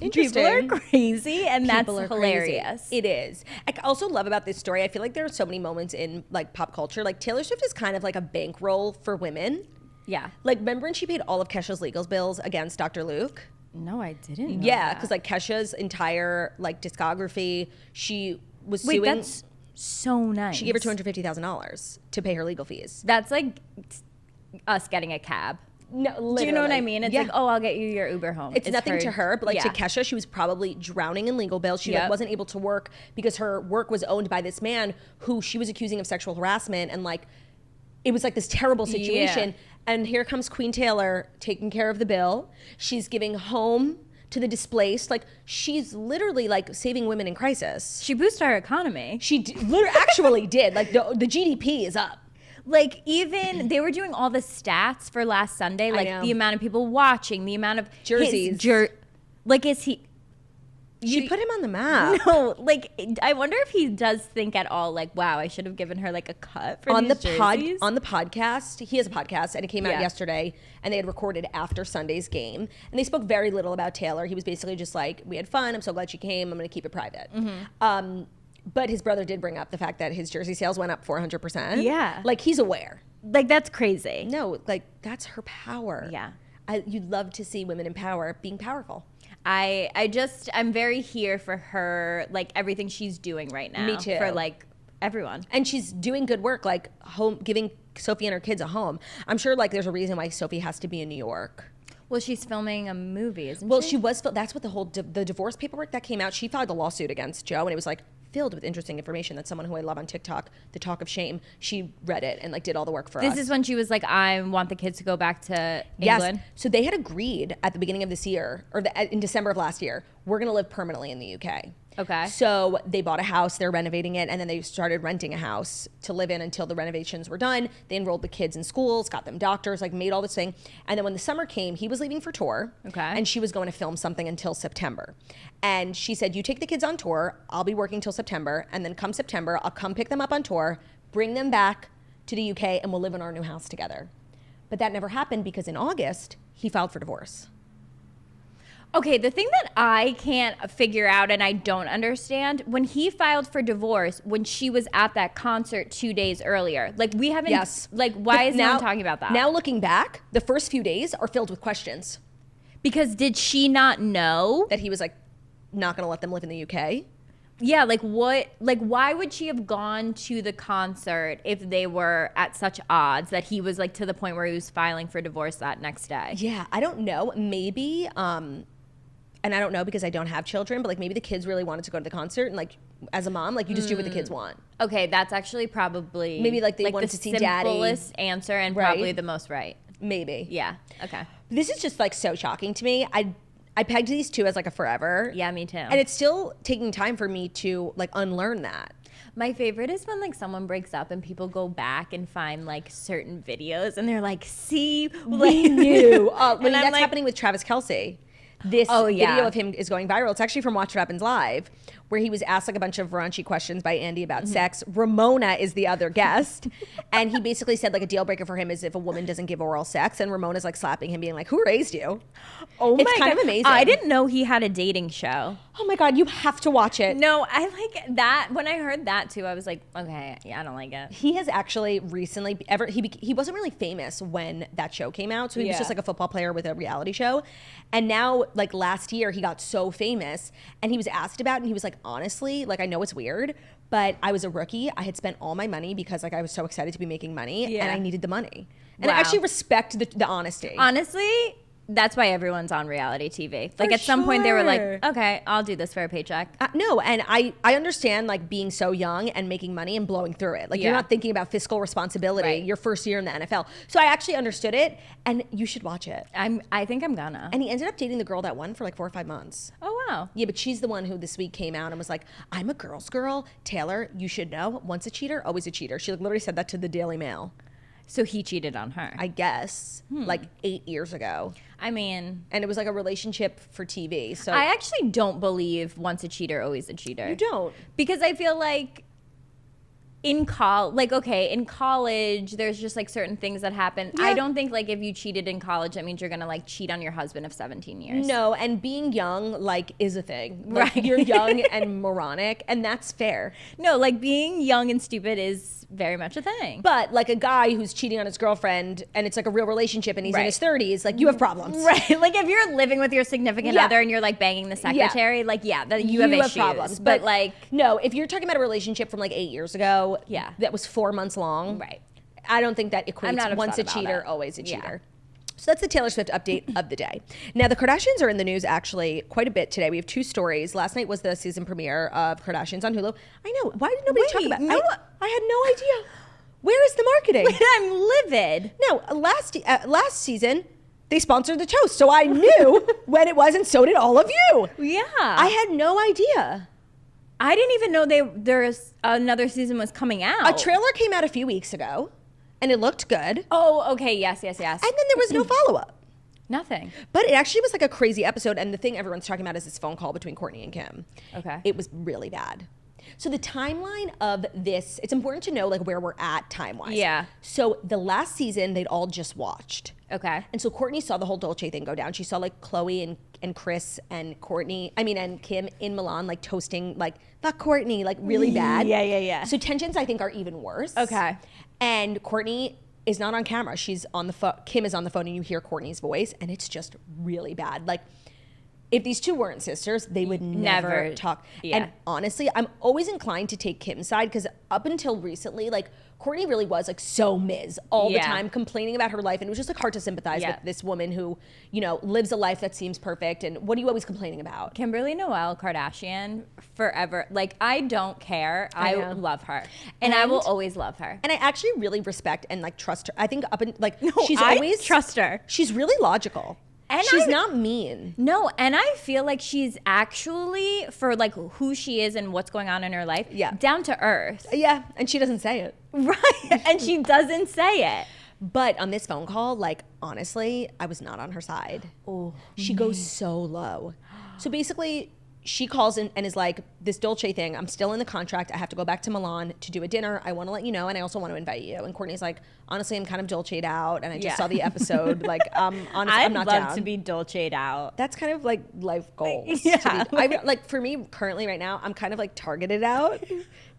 people are crazy, and that's hilarious. It is. I also love about this story, I feel like there are so many moments in like pop culture. Like Taylor Swift is kind of like a bankroll for women. Yeah. Like remember when she paid all of Kesha's legal bills against Dr. Luke? No, I didn't know Yeah, because like Kesha's entire like discography, she was suing. Wait, that's so nice. She gave her $250,000 to pay her legal fees. That's like us getting a cab. No, literally. Do you know what I mean? It's like, oh, I'll get you your Uber home. It's nothing to her, but like to Kesha, she was probably drowning in legal bills. She like wasn't able to work because her work was owned by this man who she was accusing of sexual harassment, and like it was like this terrible situation. Yeah. And here comes Queen Taylor taking care of the bill. She's giving home to the displaced. Like, she's literally like saving women in crisis. She boosted our economy. She literally actually did. Like, the GDP is up. Like, even they were doing all the stats for last Sunday, like the amount of people watching, the amount of jerseys. Like, is he? She put him on the map. No, like, I wonder if he does think at all, like, wow, I should have given her like a cut for on these jerseys. On the podcast. He has a podcast, and it came out yesterday, and they had recorded after Sunday's game, and they spoke very little about Taylor. He was basically just like, we had fun. I'm so glad she came. I'm going to keep it private. But his brother did bring up the fact that his jersey sales went up 400%. Yeah. Like, he's aware. Like, that's crazy. No, like, that's her power. Yeah. You'd love to see women in power being powerful. I'm very here for her, like, everything she's doing right now. Me too. For, like, everyone. And she's doing good work, like, giving Sophie and her kids a home. I'm sure, like, there's a reason why Sophie has to be in New York. Well, she's filming a movie, isn't she? Well, she was. That's what the whole the divorce paperwork that came out. She filed a lawsuit against Joe, and it was like filled with interesting information that someone who I love on TikTok, The Talk of Shame, she read it and like did all the work for us. This is when she was like, I want the kids to go back to England. Yes. So they had agreed at the beginning of this year, or in December of last year, we're going to live permanently in the UK. Okay. So they bought a house, they're renovating it, and then they started renting a house to live in until the renovations were done. They enrolled the kids in schools, got them doctors, like made all this thing. And then when the summer came, he was leaving for tour. Okay. And she was going to film something until September. And she said, you take the kids on tour, I'll be working till September, and then come September, I'll come pick them up on tour, bring them back to the UK, and we'll live in our new house together. But that never happened because in August, he filed for divorce. Okay, the thing that I can't figure out and I don't understand, when he filed for divorce, when she was at that concert 2 days earlier, like we haven't, like why is no one talking about that? Now looking back, the first few days are filled with questions. Because did she not know? That he was like not gonna let them live in the UK? Yeah, like what, like why would she have gone to the concert if they were at such odds that he was like to the point where he was filing for divorce that next day? Yeah, I don't know, maybe, and I don't know because I don't have children, but like maybe the kids really wanted to go to the concert, and like as a mom, like you just do what the kids want. Okay, that's actually probably maybe like they wanted to see daddy. The simplest answer and probably the most right. Maybe. Yeah. Okay. This is just like so shocking to me. I pegged these two as like a forever. Yeah, me too. And it's still taking time for me to like unlearn that. My favorite is when like someone breaks up and people go back and find like certain videos and they're like, see, we knew. That's happening with Travis Kelce. This video of him is going viral. It's actually from Watch What Happens Live, where he was asked like a bunch of raunchy questions by Andy about sex. Ramona is the other guest. And he basically said like a deal breaker for him is if a woman doesn't give oral sex, and Ramona's like slapping him being like, who raised you? Oh my God. It's kind of amazing. I didn't know he had a dating show. Oh my God, you have to watch it. No, I like that. When I heard that too, I was like, okay, yeah, I don't like it. He has actually recently, he wasn't really famous when that show came out. So he was just like a football player with a reality show. And now like last year he got so famous, and he was asked about it, and he was like, honestly, like I know it's weird, but I was a rookie. I had spent all my money because like I was so excited to be making money and I needed the money. And I actually respect the honesty. Honestly, that's why everyone's on reality TV. Like at some point they were like, okay, I'll do this for a paycheck. No, and I understand like being so young and making money and blowing through it. Like you're not thinking about fiscal responsibility your first year in the NFL. So I actually understood it, and you should watch it. I think I'm gonna. And he ended up dating the girl that won for like 4 or 5 months. Oh wow. Yeah, but she's the one who this week came out and was like, I'm a girl's girl. Taylor, you should know, once a cheater, always a cheater. She like literally said that to the Daily Mail. So he cheated on her. I guess, like 8 years ago. I mean... And it was like a relationship for TV, so... I actually don't believe once a cheater, always a cheater. You don't? Because I feel like in college, there's just like certain things that happen. Yeah. I don't think like if you cheated in college, that means you're gonna like cheat on your husband of 17 years. No, and being young like is a thing. Like, right. You're young and moronic, and that's fair. No, like being young and stupid is very much a thing. But like a guy who's cheating on his girlfriend and it's like a real relationship and he's in his 30s, like you have problems. Right. Like if you're living with your significant other and you're like banging the secretary, like that you have issues. Problems. But like no, if you're talking about a relationship from like 8 years ago, that was 4 months long. Right. I don't think that equates once a cheater, always a cheater. So that's the Taylor Swift update of the day. Now, the Kardashians are in the news actually quite a bit today. We have 2 stories. Last night was the season premiere of Kardashians on Hulu. I know. Why did nobody talk about it? I had no idea. Where is the kidding. I'm livid. No, last season, they sponsored the toast, so I knew when it was, and so did all of you. Yeah. I had no idea. I didn't even know there's another season was coming out. A trailer came out a few weeks ago, and it looked good. Oh, okay, yes. And then there was no follow-up. Nothing. But it actually was like a crazy episode, and the thing everyone's talking about is this phone call between Kourtney and Kim. Okay. It was really bad. So the timeline of this, it's important to know like where we're at time-wise. Yeah. So the last season, they'd all just watched. Okay. And so Kourtney saw the whole Dolce thing go down. She saw like Chloe and Kris and and Kim in Milan like toasting like, fuck Kourtney, like really bad. Yeah. So tensions I think are even worse. Okay. And Kourtney is not on camera. She's on the phone. Kim is on the phone and you hear Kourtney's voice and it's just really bad. Like if these two weren't sisters, they would never talk. Yeah. And honestly, I'm always inclined to take Kim's side because up until recently, like Kourtney really was like so Ms. all the time, complaining about her life. And it was just like hard to sympathize with this woman who, you know, lives a life that seems perfect. And what are you always complaining about? Kimberly Noel Kardashian forever. Like, I don't care. I love her. And I will always love her. And I actually really respect and like trust her. I think I trust her. She's really logical. And she's not mean. No, and I feel like she's actually, for like who she is and what's going on in her life, down to earth. Yeah, and she doesn't say it. Right, and she doesn't say it. But on this phone call, like, honestly, I was not on her side. Oh, she goes so low. So basically, she calls in and is like, this Dolce thing, I'm still in the contract. I have to go back to Milan to do a dinner. I want to let you know, and I also want to invite you. And Kourtney's like, honestly, I'm kind of Dolce'd out, and I just saw the episode. Like, honestly, I'm not down. I'd love to be Dolce'd out. That's kind of like life goals. Yeah. Like for me, currently right now, I'm kind of like targeted out.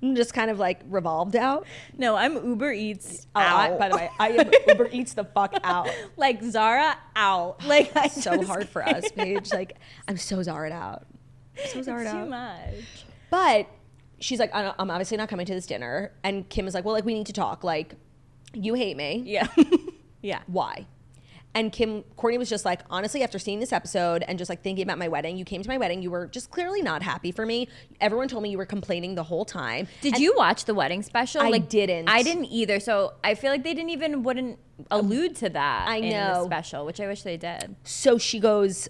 I'm just kind of like revolved out. No, I'm Uber Eats out. By the way, I am Uber Eats the fuck out. Like Zara out. Like it's so hard for us, Paige. Like I'm so Zara'd out. So it's too much. But she's like, I'm obviously not coming to this dinner. And Kim is like, well, like we need to talk. Like, you hate me. Yeah. Yeah. Why? And Kourtney was just like, honestly, after seeing this episode and just like thinking about my wedding, you came to my wedding, you were just clearly not happy for me. Everyone told me you were complaining the whole time. Did you watch the wedding special? I didn't. I didn't either. So I feel like they wouldn't allude to that in the special, which I wish they did. So she goes,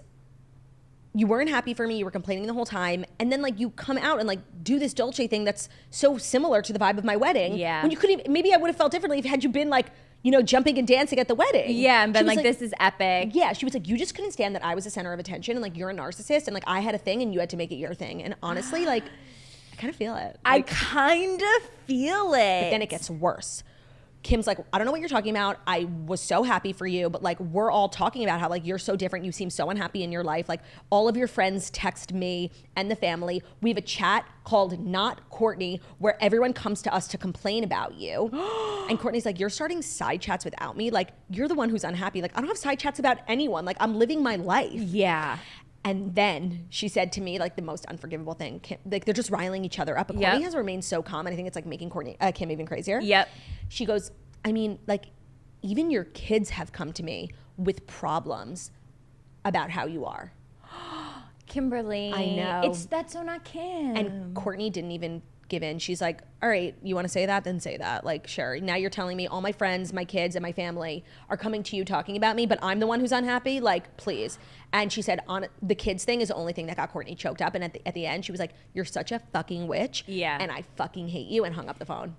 you weren't happy for me, you were complaining the whole time, and then like you come out and like do this Dolce thing that's so similar to the vibe of my wedding. Yeah. When you couldn't, maybe I would have felt differently had you been like, you know, jumping and dancing at the wedding. Yeah, and been like, this is epic. Yeah, she was like, you just couldn't stand that I was the center of attention and like you're a narcissist and like I had a thing and you had to make it your thing. And honestly, like, I kind of feel it. I kind of feel it. But then it gets worse. Kim's like, I don't know what you're talking about. I was so happy for you, but like we're all talking about how like you're so different. You seem so unhappy in your life. Like all of your friends text me and the family. We have a chat called Not Kourtney where everyone comes to us to complain about you. And Kourtney's like, you're starting side chats without me. Like you're the one who's unhappy. Like I don't have side chats about anyone. Like I'm living my life. Yeah. And then she said to me, like, the most unforgivable thing. Kim, like, they're just riling each other up. But Kourtney has remained so calm, and I think it's, like, making Kim even crazier. Yep. She goes, I mean, like, even your kids have come to me with problems about how you are. Kimberly. I know. That's so not Kim. And Kourtney didn't even give in. She's like, all right, you want to say that? Then say that. Like, sure. Now you're telling me all my friends, my kids, and my family are coming to you talking about me, but I'm the one who's unhappy? Like, please. And she said the kids thing is the only thing that got Kourtney choked up. And at the end, she was like, you're such a fucking witch. Yeah. And I fucking hate you, and hung up the phone.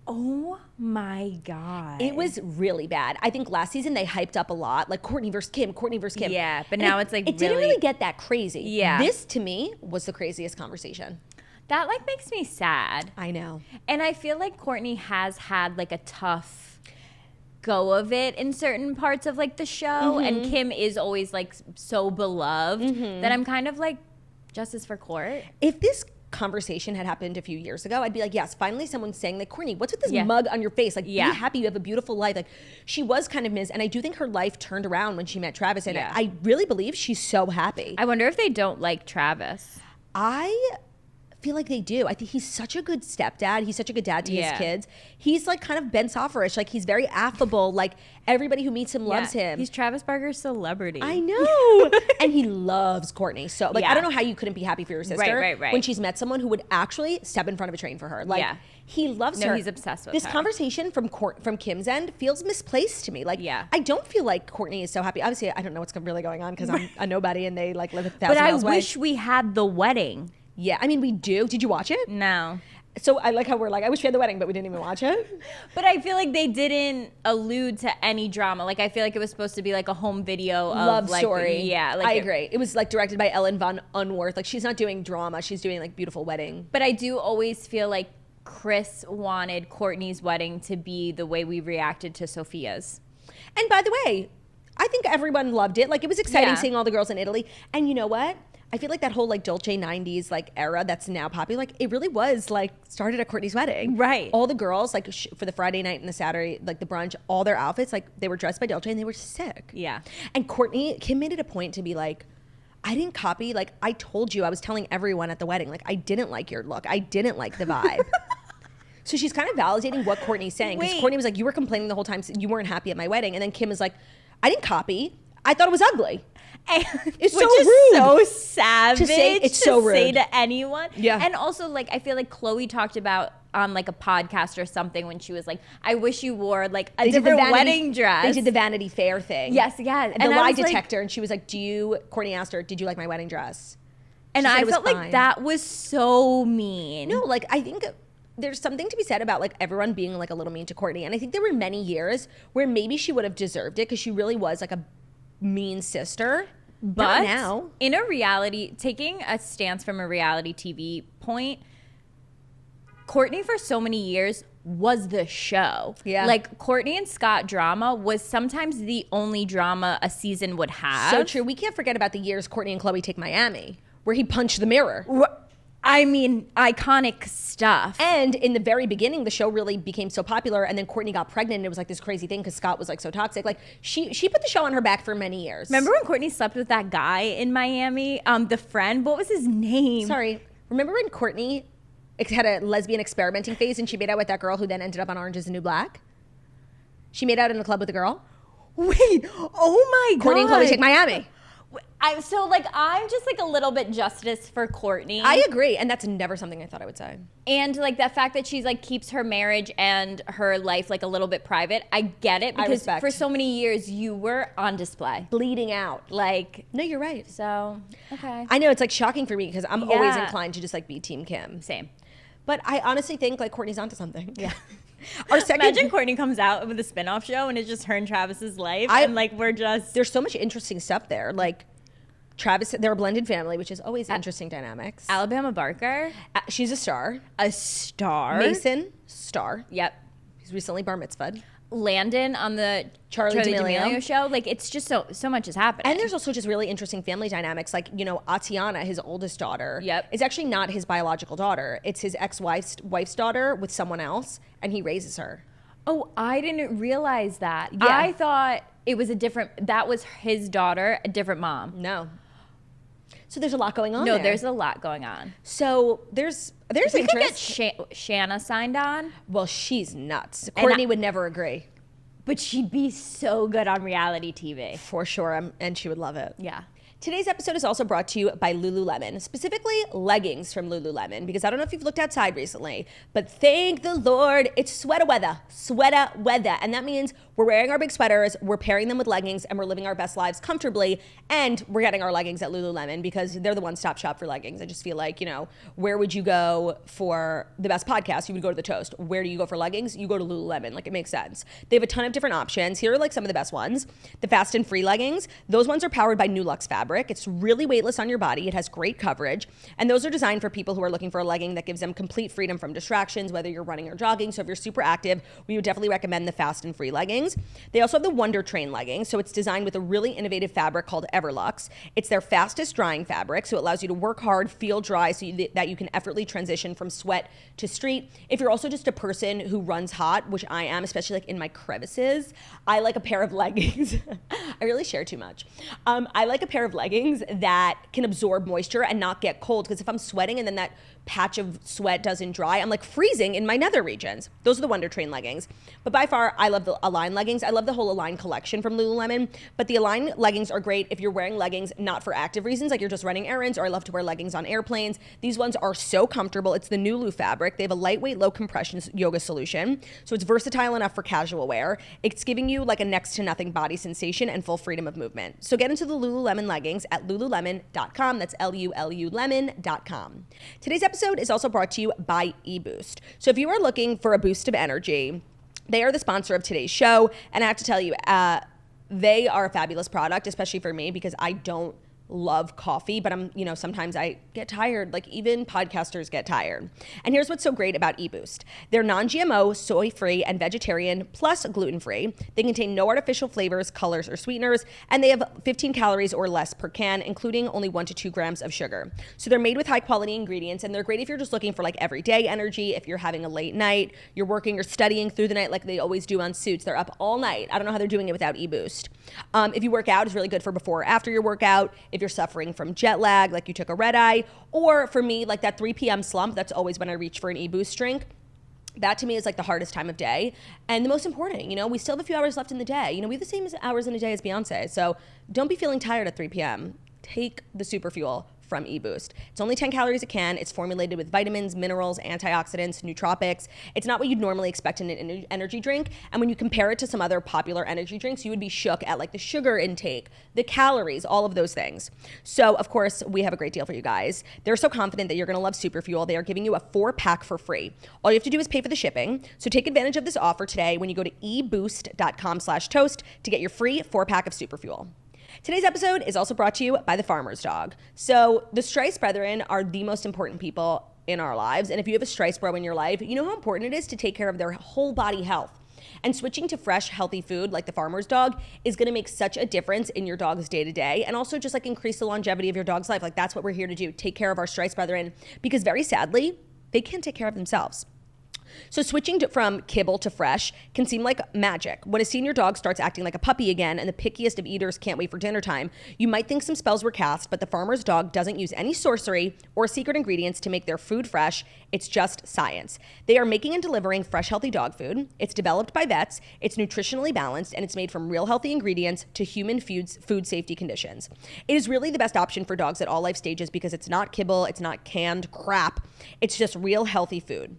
Oh my God. It was really bad. I think last season they hyped up a lot, like Kourtney versus Kim, Kourtney versus Kim. Yeah, but now it's like it didn't really get that crazy. Yeah. This, to me, was the craziest conversation. That like makes me sad. I know. And I feel like Kourtney has had like a tough go of it in certain parts of like the show. And Kim is always like so beloved that I'm kind of like, justice for Kourt. If this conversation had happened a few years ago, I'd be like, yes, finally someone's saying like, Kourtney, what's with this mug on your face? Like, be happy, you have a beautiful life. Like, she was kind of Ms. And I do think her life turned around when she met Travis. And I really believe she's so happy. I wonder if they don't like Travis. I feel like they do. I think he's such a good stepdad. He's such a good dad to his kids. He's like kind of Ben Sofferish. Like he's very affable. Like everybody who meets him loves him. He's Travis Barker's celebrity. I know. And he loves Kourtney. So like I don't know how you couldn't be happy for your sister right. when she's met someone who would actually step in front of a train for her. Like He loves her. No, he's obsessed with this her. Conversation from Kim's end feels misplaced to me. Like, I don't feel like Kourtney is so happy. Obviously, I don't know what's really going on because I'm a nobody and they like live 1,000 miles away. But I wish we had the wedding. Yeah, I mean, we do. Did you watch it? No. So I like how we're like, I wish we had the wedding, but we didn't even watch it. But I feel like they didn't allude to any drama. Like, I feel like it was supposed to be like a home video of love like, story. Yeah, like I agree. It was like directed by Ellen von Unwerth. Like, she's not doing drama. She's doing like beautiful wedding. But I do always feel like Kris wanted Kourtney's wedding to be the way we reacted to Sophia's. And by the way, I think everyone loved it. Like, it was exciting seeing all the girls in Italy. And you know what? I feel like that whole like Dolce 90s like era that's now popular, like it really was like started at Kourtney's wedding. Right. All the girls like for the Friday night and the Saturday, like the brunch, all their outfits, like they were dressed by Dolce and they were sick. Yeah. And Kim made it a point to be like, I didn't copy. Like, I told you, I was telling everyone at the wedding, like, I didn't like your look. I didn't like the vibe. So she's kind of validating what Kourtney's saying. Because Kourtney was like, you were complaining the whole time, so you weren't happy at my wedding. And then Kim is like, I didn't copy. I thought it was ugly. It's so rude. So savage to say. It's so rude. Say to anyone. Yeah. And also, like, I feel like Chloe talked about on like a podcast or something when she was like, I wish you wore like a different wedding dress. They did the Vanity Fair thing. Yes, yes. And the lie detector. And she was like, Kourtney asked her, did you like my wedding dress? And I felt like that was so mean. No, like, I think there's something to be said about like everyone being like a little mean to Kourtney. And I think there were many years where maybe she would have deserved it because she really was like a mean sister. But not now. In a reality, taking a stance from a reality TV point, Kourtney for so many years was the show. Yeah. Like, Kourtney and Scott drama was sometimes the only drama a season would have. So true. We can't forget about the years Kourtney and Chloe Take Miami, where he punched the mirror. I mean, iconic stuff. And in the very beginning, the show really became so popular, and then Kourtney got pregnant, and it was like this crazy thing because Scott was like so toxic. Like, she put the show on her back for many years. Remember when Kourtney slept with that guy in Miami? The friend, what was his name? Sorry. Remember when Kourtney had a lesbian experimenting phase and she made out with that girl who then ended up on Orange is the New Black? She made out in a club with a girl? Wait, oh my God. Kourtney and Chloe Take Miami. I'm just like a little bit justice for Kourtney. I agree, and that's never something I thought I would say. And like the fact that she's like keeps her marriage and her life like a little bit private, I get it because for so many years you were on display, bleeding out. Like, no, you're right. So okay, I know it's like shocking for me because I'm always inclined to just like be Team Kim. Same, but I honestly think like Kourtney's onto something. Yeah. Imagine Kourtney comes out with a spinoff show and it's just her and Travis's life, and like there's so much interesting stuff there, like. Travis, they're a blended family, which is always interesting dynamics. Alabama Barker. She's a star. A star. Mason, star. Yep. He's recently bar mitzvahed. Landon on the Charli D'Amelio show. Like, it's just so much is happening. And there's also just really interesting family dynamics. Like, you know, Atiana, his oldest daughter. Yep. Is actually not his biological daughter. It's his ex-wife's daughter with someone else, and he raises her. Oh, I didn't realize that. Yeah. I thought it was that was his daughter, a different mom. No. So there's a lot going on. No, there's a lot going on. So there's if interest. We could get Shanna signed on. Well, she's nuts. Kourtney would never agree. But she'd be so good on reality TV. For sure, and she would love it. Yeah. Today's episode is also brought to you by Lululemon, specifically leggings from Lululemon, because I don't know if you've looked outside recently, but thank the Lord, it's sweater weather. And that means we're wearing our big sweaters, we're pairing them with leggings, and we're living our best lives comfortably, and we're getting our leggings at Lululemon because they're the one-stop shop for leggings. I just feel like, you know, where would you go for the best podcast? You would go to The Toast. Where do you go for leggings? You go to Lululemon. Like, it makes sense. They have a ton of different options. Here are like some of the best ones. The Fast and Free leggings. Those ones are powered by New Luxe fabric. It's really weightless on your body. It has great coverage. And those are designed for people who are looking for a legging that gives them complete freedom from distractions, whether you're running or jogging. So if you're super active, we would definitely recommend the Fast and Free leggings. They also have the Wonder Train leggings. So it's designed with a really innovative fabric called Everlux. It's their fastest drying fabric. So it allows you to work hard, feel dry, so that you can effortlessly transition from sweat to street. If you're also just a person who runs hot, which I am, especially like in my crevices, I like a pair of leggings. I really share too much. I like a pair of leggings that can absorb moisture and not get cold, because if I'm sweating and then that patch of sweat doesn't dry. I'm like freezing in my nether regions. Those are the Wonder Train leggings. But by far, I love the Align leggings. I love the whole Align collection from Lululemon. But the Align leggings are great if you're wearing leggings not for active reasons, like you're just running errands, or I love to wear leggings on airplanes. These ones are so comfortable. It's the Nulu fabric. They have a lightweight, low compression yoga solution. So it's versatile enough for casual wear. It's giving you like a next to nothing body sensation and full freedom of movement. So get into the Lululemon leggings at lululemon.com. That's Lulu lemon.com. Today's episode is also brought to you by eBoost. So if you are looking for a boost of energy, they are the sponsor of today's show. And I have to tell you, they are a fabulous product, especially for me, because I don't love coffee, but sometimes I get tired. Like even podcasters get tired. And here's what's so great about eBoost. They're non-GMO, soy-free, and vegetarian, plus gluten-free. They contain no artificial flavors, colors, or sweeteners, and they have 15 calories or less per can, including only 1 to 2 grams of sugar. So they're made with high-quality ingredients, and they're great if you're just looking for like everyday energy, if you're having a late night, you're working or studying through the night like they always do on Suits. They're up all night. I don't know how they're doing it without eBoost. If you work out, it's really good for before or after your workout. If you're suffering from jet lag, like you took a red eye, or for me, like that 3 p.m. slump, that's always when I reach for an eBoost drink. That to me is like the hardest time of day. And the most important, we still have a few hours left in the day. We have the same hours in a day as Fiancè. So don't be feeling tired at 3 p.m. Take the super fuel from eBoost. It's only 10 calories a can. It's formulated with vitamins, minerals, antioxidants, nootropics. It's not what you'd normally expect in an energy drink. And when you compare it to some other popular energy drinks, you would be shook at like the sugar intake, the calories, all of those things. So of course, we have a great deal for you guys. They're so confident that you're going to love Superfuel. They are giving you a 4-pack for free. All you have to do is pay for the shipping. So take advantage of this offer today when you go to eboost.com/toast to get your free 4-pack of Superfuel. Today's episode is also brought to you by the Farmer's Dog. So the Strice Brethren are the most important people in our lives. And if you have a Strice Bro in your life, you know how important it is to take care of their whole body health. And switching to fresh, healthy food like the Farmer's Dog is going to make such a difference in your dog's day-to-day, and also just like increase the longevity of your dog's life. Like that's what we're here to do, take care of our Strice Brethren, because very sadly, they can't take care of themselves. So switching from kibble to fresh can seem like magic. When a senior dog starts acting like a puppy again and the pickiest of eaters can't wait for dinner time, you might think some spells were cast, but the Farmer's Dog doesn't use any sorcery or secret ingredients to make their food fresh. It's just science. They are making and delivering fresh, healthy dog food. It's developed by vets, it's nutritionally balanced, and it's made from real healthy ingredients to human food safety conditions. It is really the best option for dogs at all life stages because it's not kibble, it's not canned crap. It's just real healthy food.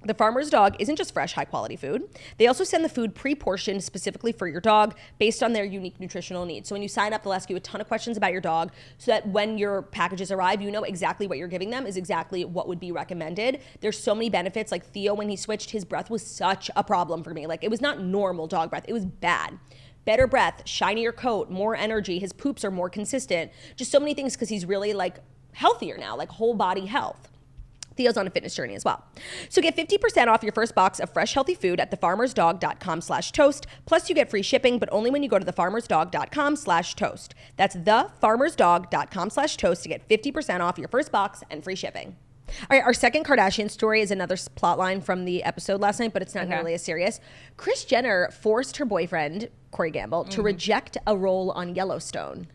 The Farmer's Dog isn't just fresh, high-quality food. They also send the food pre-portioned specifically for your dog based on their unique nutritional needs. So when you sign up, they'll ask you a ton of questions about your dog so that when your packages arrive, you know exactly what you're giving them is exactly what would be recommended. There's so many benefits. Like Theo, when he switched, his breath was such a problem for me. Like it was not normal dog breath. It was bad. Better breath, shinier coat, more energy. His poops are more consistent. Just so many things because he's really like healthier now, like whole body health. Theo's on a fitness journey as well. So get 50% off your first box of fresh, healthy food at thefarmersdog.com/toast. Plus you get free shipping, but only when you go to thefarmersdog.com/toast. That's thefarmersdog.com/toast to get 50% off your first box and free shipping. All right, our second Kardashian story is another plot line from the episode last night, but it's not nearly as serious. Kris Jenner forced her boyfriend, Corey Gamble, to reject a role on Yellowstone.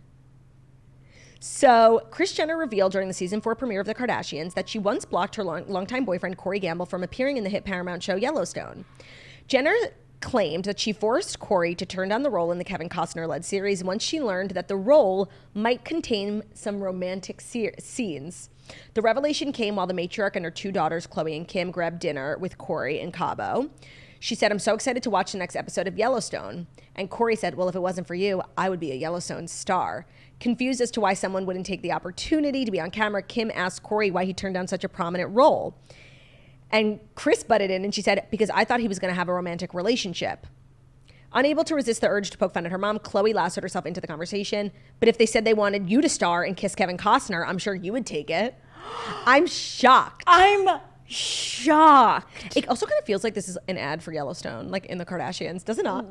So Kris Jenner revealed during the season 4 premiere of The Kardashians that she once blocked her longtime boyfriend, Corey Gamble, from appearing in the hit Paramount show Yellowstone. Jenner claimed that she forced Corey to turn down the role in the Kevin Costner-led series once she learned that the role might contain some romantic scenes. The revelation came while the matriarch and her 2 daughters, Chloe and Kim, grabbed dinner with Corey in Cabo. She said, "I'm so excited to watch the next episode of Yellowstone." And Corey said, "Well, if it wasn't for you, I would be a Yellowstone star." Confused as to why someone wouldn't take the opportunity to be on camera, Kim asked Corey why he turned down such a prominent role. And Kris butted in and she said, "Because I thought he was going to have a romantic relationship." Unable to resist the urge to poke fun at her mom, Chloe lassoed herself into the conversation. "But if they said they wanted you to star and kiss Kevin Costner, I'm sure you would take it." I'm shocked. I'm shocked. It also kind of feels like this is an ad for Yellowstone, like in the Kardashians, does it not?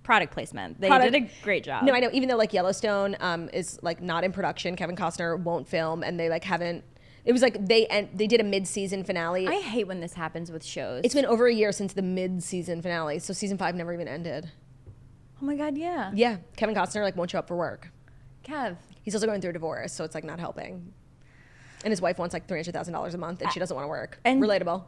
Product placement. They did a great job. No, I know. Even though like Yellowstone is like not in production, Kevin Costner won't film, and they like haven't. It was like they did a mid-season finale. I hate when this happens with shows. It's been over a year since the mid-season finale, so season 5 never even ended. Oh my God, yeah. Yeah, Kevin Costner like won't show up for work. Kev. He's also going through a divorce, so it's like not helping. And his wife wants like $300,000 a month and she doesn't want to work. And relatable.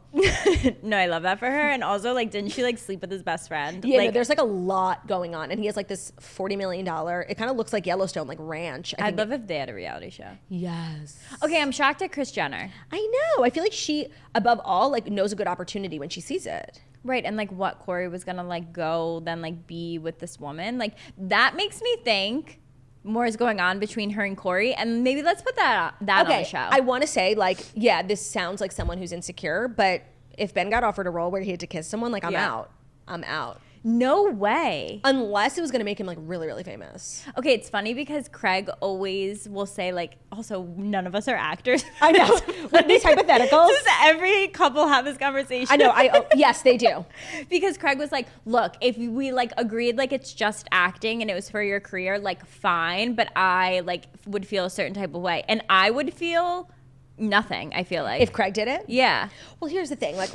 No, I love that for her. And also, like, didn't she like sleep with his best friend? Yeah, like, no, there's like a lot going on. And he has like this $40 million, it kind of looks like Yellowstone, like ranch. I'd love if they had a reality show. Yes. Okay, I'm shocked at Kris Jenner. I know. I feel like she, above all, like knows a good opportunity when she sees it. Right, and like what Corey was gonna like go then like be with this woman. Like that makes me think more is going on between her and Corey, and maybe let's put that on the show. I want to say, like, yeah, this sounds like someone who's insecure, but if Ben got offered a role where he had to kiss someone, like, I'm out. I'm out. No way. Unless it was going to make him, like, really, really famous. Okay, it's funny because Craig always will say, like, also, none of us are actors. I know. Like, these hypotheticals. Does every couple have this conversation? I know. Yes, they do. Because Craig was like, look, if we, like, agreed, like, it's just acting and it was for your career, like, fine. But I, like, would feel a certain type of way. And I would feel nothing, I feel like. If Craig did it? Yeah. Well, here's the thing. Like,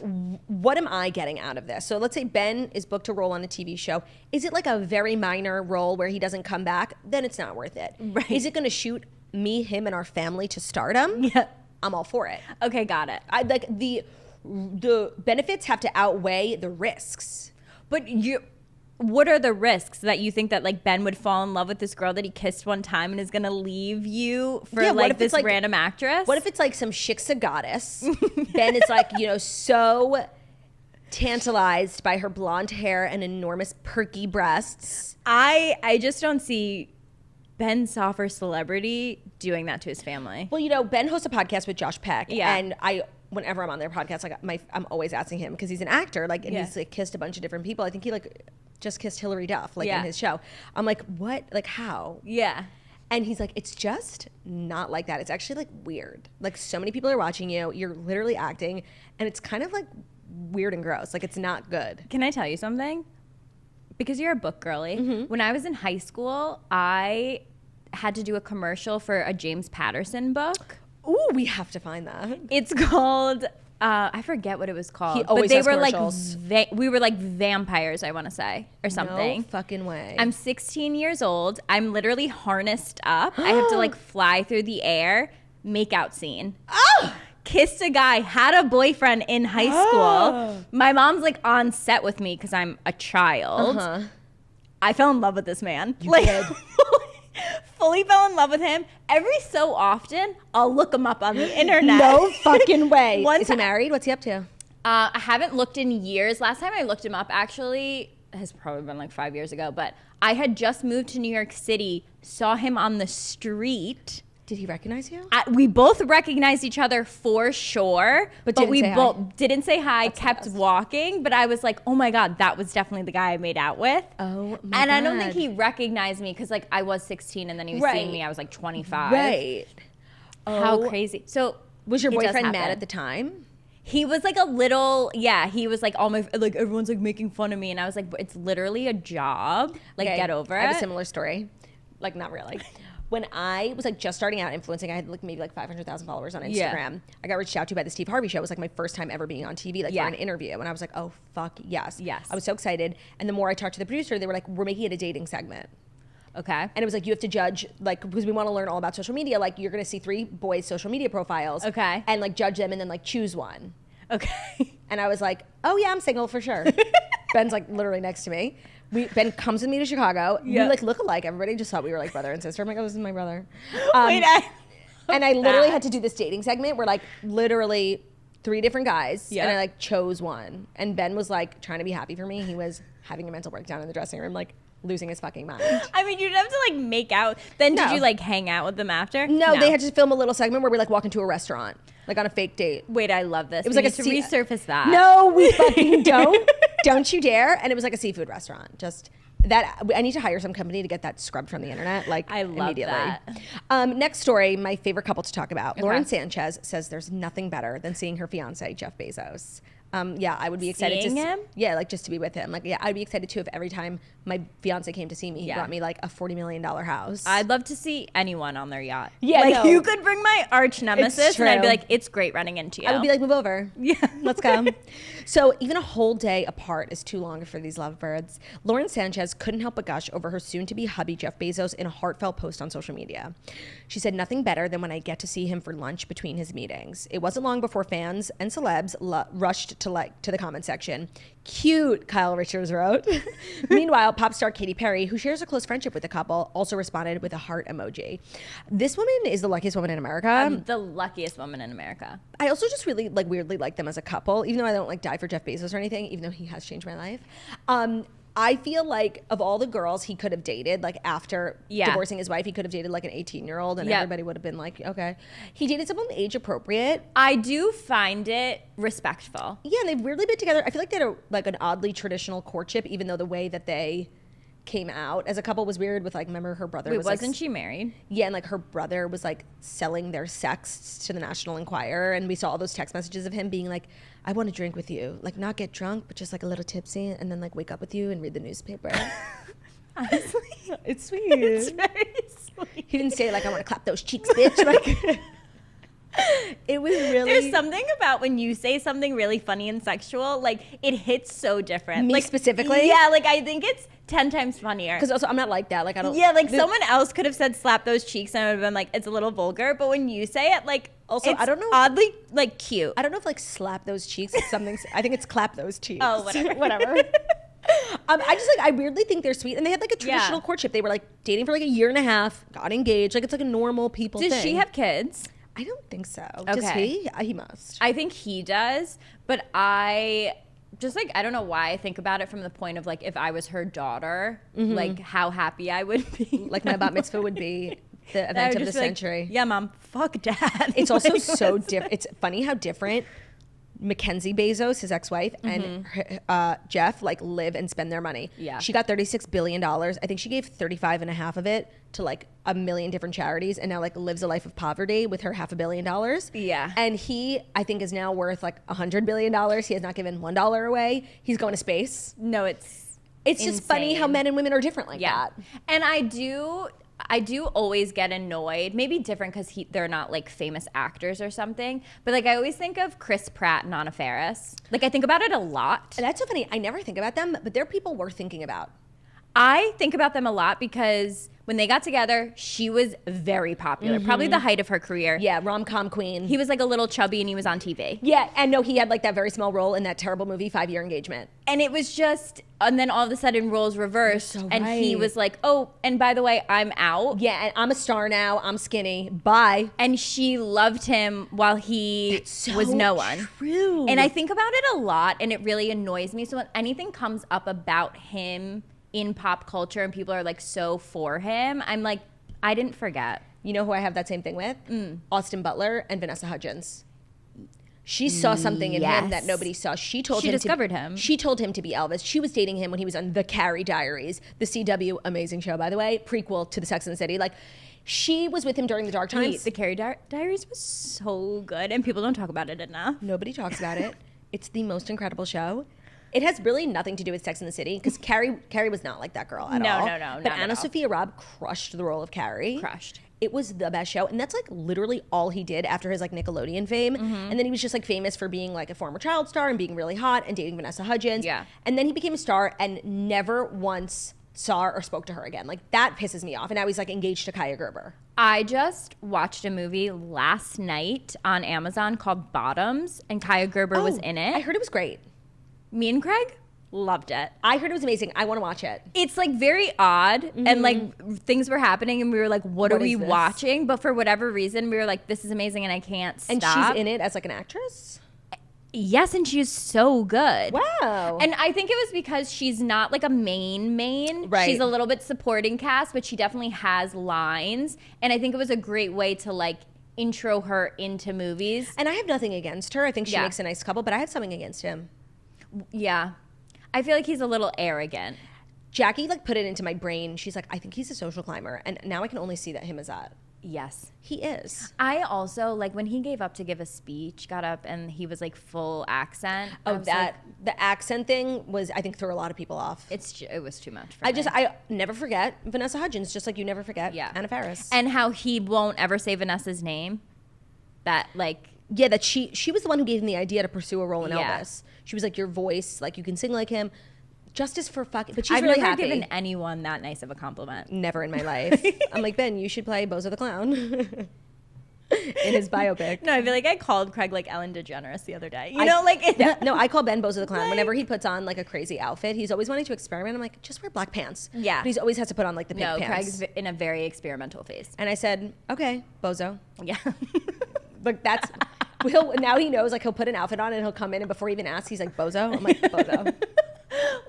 what am I getting out of this? So let's say Ben is booked to role on a TV show. Is it like a very minor role where he doesn't come back? Then it's not worth it. Right. Is it going to shoot me, him, and our family to stardom? Yeah. I'm all for it. Okay, got it. I like the benefits have to outweigh the risks. But what are the risks that you think that like Ben would fall in love with this girl that he kissed one time and is gonna leave you for like this random actress? What if it's like some shiksa goddess? Ben is like, so tantalized by her blonde hair and enormous perky breasts. I just don't see Ben Soffer celebrity doing that to his family. Well, Ben hosts a podcast with Josh Peck. Yeah. And whenever I'm on their podcast, like I'm always asking him because he's an actor, like, and he's like kissed a bunch of different people. I think he like just kissed Hilary Duff, like in his show. I'm like, what? Like, how? Yeah. And he's like, it's just not like that. It's actually like weird. Like, so many people are watching you. You're literally acting, and it's kind of like weird and gross. Like, it's not good. Can I tell you something? Because you're a book girly. Mm-hmm. When I was in high school, I had to do a commercial for a James Patterson book. Ooh, we have to find that. It's called, I forget what it was called. He always has commercials. We were like vampires, I want to say, or something. No fucking way. I'm 16 years old. I'm literally harnessed up. I have to like fly through the air, make out scene. Oh! Kissed a guy, had a boyfriend in high school. My mom's like on set with me because I'm a child. Uh-huh. I fell in love with this man. You did. Fully fell in love with him. Every so often, I'll look him up on the internet. No fucking way. Is he married? What's he up to? I haven't looked in years. Last time I looked him up, actually, has probably been like 5 years ago. But I had just moved to New York City, saw him on the street. Did he recognize you? We both recognized each other for sure, but we both didn't say hi. That's kept walking, but I was like, "Oh my god, that was definitely the guy I made out with." Oh my and god! I don't think he recognized me because like I was 16 and then he was seeing me. I was like 25. Right. How crazy! So was your boyfriend mad at the time? He was like a little, he was like like everyone's like making fun of me, and I was like, it's literally a job. Like, get over it. I have a similar story. Like, not really. When I was like just starting out influencing, I had like maybe like 500,000 followers on Instagram. Yeah. I got reached out to by the Steve Harvey Show. It was like my first time ever being on TV, like for an interview. And I was like, oh, fuck, yes. Yes. I was so excited. And the more I talked to the producer, they were like, we're making it a dating segment. Okay. And it was like, you have to judge, like, because we want to learn all about social media. Like, you're going to see 3 boys' social media profiles. Okay. And like judge them and then like choose one. Okay. And I was like, oh yeah, I'm single for sure. Ben's like literally next to me. Ben comes with me to Chicago. Yep. We like look alike. Everybody just thought we were like brother and sister. I'm like, oh, this is my brother. Wait, and I literally had to do this dating segment where like literally 3 different guys, and I like chose one. And Ben was like trying to be happy for me. He was having a mental breakdown in the dressing room, like losing his fucking mind. I mean, you'd have to like make out. Then did you like hang out with them after? No, they had to film a little segment where we like walk into a restaurant, like on a fake date. Wait, I love this. It was like to resurface that. No, we fucking don't. Don't you dare. And it was like a seafood restaurant. Just that. I need to hire some company to get that scrubbed from the internet, like I love immediately. that. Next story, my favorite couple to talk about. Okay. Lauren Sanchez says there's nothing better than seeing her fiance, Jeff Bezos. Yeah, I would be excited Seeing him? Yeah, like just to be with him. Like, yeah, I'd be excited too if every time my fiance came to see me, he brought me like a $40 million house. I'd love to see anyone on their yacht. Yeah, like no. you could bring my arch nemesis, and I'd be true. like, it's great running into you. I would be like, move over. Yeah, Let's go. So even a whole day apart is too long for these lovebirds. Lauren Sanchez couldn't help but gush over her soon-to-be hubby Jeff Bezos in a heartfelt post on social media. She said, nothing better than when I get to see him for lunch between his meetings. It wasn't long before fans and celebs rushed to the comment section. Cute, Kyle Richards wrote. Meanwhile, pop star Katy Perry, who shares a close friendship with the couple, also responded with a heart emoji. This woman is the luckiest woman in America. the luckiest woman in America. I also just really weirdly like them as a couple, even though I don't die for Jeff Bezos or anything, even though he has changed my life. I feel like of all the girls he could have dated, like after divorcing his wife, he could have dated like an 18-year-old and everybody would have been like, okay. He dated someone age appropriate. I do find it respectful. Yeah, and they've weirdly been together. I feel like they had like an oddly traditional courtship, even though the way that they came out as a couple was weird with like, remember her brother wasn't she married? Yeah, and like her brother was like selling their sex to the National Enquirer, and we saw all those text messages of him being like, I want to drink with you, like not get drunk, but just like a little tipsy, and then like wake up with you and read the newspaper. Honestly, it's sweet. It's very sweet. He didn't say like, I want to clap those cheeks, bitch. Like, it was really. There's something about when you say something really funny and sexual, like it hits so different. Me like specifically? Yeah, like I think it's 10 times funnier. Because also I'm not like that. Like I don't. Yeah, like someone else could have said slap those cheeks and I would have been like, it's a little vulgar. But when you say it, like also it's I don't know. Oddly like cute. I don't know if like slap those cheeks is something. I think it's clap those cheeks. Oh, whatever. Whatever. I just like I weirdly think they're sweet, and they had like a traditional courtship. They were like dating for like a year and a half, got engaged. Like it's like a normal people thing. Does she have kids? I don't think so. Okay. Does he? He must. I think he does, but I just like, I don't know why I think about it from the point of like, if I was her daughter, like how happy I would be. Like my bat mitzvah would be the event of the century. Like, yeah, mom, fuck dad. It's also so different. It's funny how different Mackenzie Bezos, his ex-wife, and Jeff like live and spend their money. Yeah. She got $36 billion. I think she gave 35 and a half of it to like a million different charities, and now like lives a life of poverty with her $500 million. Yeah. And he, I think, is now worth like $100 billion. He has not given $1 away. He's going to space. No, it's just funny how men and women are different like that. And I do always get annoyed, maybe different because they're not like famous actors or something, but like I always think of Chris Pratt and Anna Faris. Like I think about it a lot. And that's so funny. I never think about them, but they're people worth thinking about. I think about them a lot because when they got together, she was very popular, probably the height of her career. Yeah, rom-com queen. He was like a little chubby and he was on TV. Yeah, and no, he had like that very small role in that terrible movie, 5 Year Engagement. And it was just, and then all of a sudden roles reversed, and he was like, oh, and by the way, I'm out. Yeah, and I'm a star now, I'm skinny, bye. And she loved him while he was no one. True. And I think about it a lot, and it really annoys me. So when anything comes up about him in pop culture and people are like so for him, I'm like, I didn't forget. You know who I have that same thing with? Austin Butler and Vanessa Hudgens. She saw something in him that nobody saw. She discovered him. She told him to be Elvis. She was dating him when he was on The Carrie Diaries, the CW, amazing show, by the way, prequel to the Sex and the City. Like, she was with him during the dark times. The Carrie Diaries was so good, and people don't talk about it enough. Nobody talks about it. It's the most incredible show. It has really nothing to do with Sex and the City, because Carrie was not like that girl at all. No. But Anna Sophia Robb crushed the role of Carrie. Crushed. It was the best show, and that's like literally all he did after his like Nickelodeon fame. And then he was just like famous for being like a former child star and being really hot and dating Vanessa Hudgens. Yeah. And then he became a star and never once saw or spoke to her again. Like, that pisses me off. And now he's like engaged to Kaya Gerber. I just watched a movie last night on Amazon called Bottoms, and Kaya Gerber was in it. I heard it was great. Me and Craig loved it. I heard it was amazing. I want to watch it. It's like very odd, and like things were happening and we were like, what are we watching? But for whatever reason, we were like, this is amazing and I can't stop. And she's in it as like an actress? Yes, and she's so good. Wow. And I think it was because she's not like a main. Right. She's a little bit supporting cast, but she definitely has lines. And I think it was a great way to like intro her into movies. And I have nothing against her. I think she makes a nice couple, but I have something against him. Yeah. I feel like he's a little arrogant. Jackie like put it into my brain. She's like, I think he's a social climber. And now I can only see that him as that. Yes. He is. I also, like, when he gave up to give a speech, got up and he was like full accent. Oh, the accent thing was, I think, threw a lot of people off. It was too much for me. I never forget Vanessa Hudgens, just like you never forget Anna Faris. And how he won't ever say Vanessa's name. That, like... Yeah, that she was the one who gave him the idea to pursue a role in Elvis. She was like, your voice, like, you can sing like him. Justice for fucking... But she's really happy. I've never given anyone that nice of a compliment. Never in my life. I'm like, Ben, you should play Bozo the Clown in his biopic. No, I feel like I called Craig like Ellen DeGeneres the other day. No, I call Ben Bozo the Clown. Whenever he puts on like a crazy outfit, he's always wanting to experiment. I'm like, just wear black pants. Yeah. But he always has to put on like the pink pants. Craig's in a very experimental phase. And I said, okay, Bozo. Yeah. Like that's... now he knows, like, he'll put an outfit on and he'll come in and before he even asks, he's like, Bozo? I'm like, Bozo.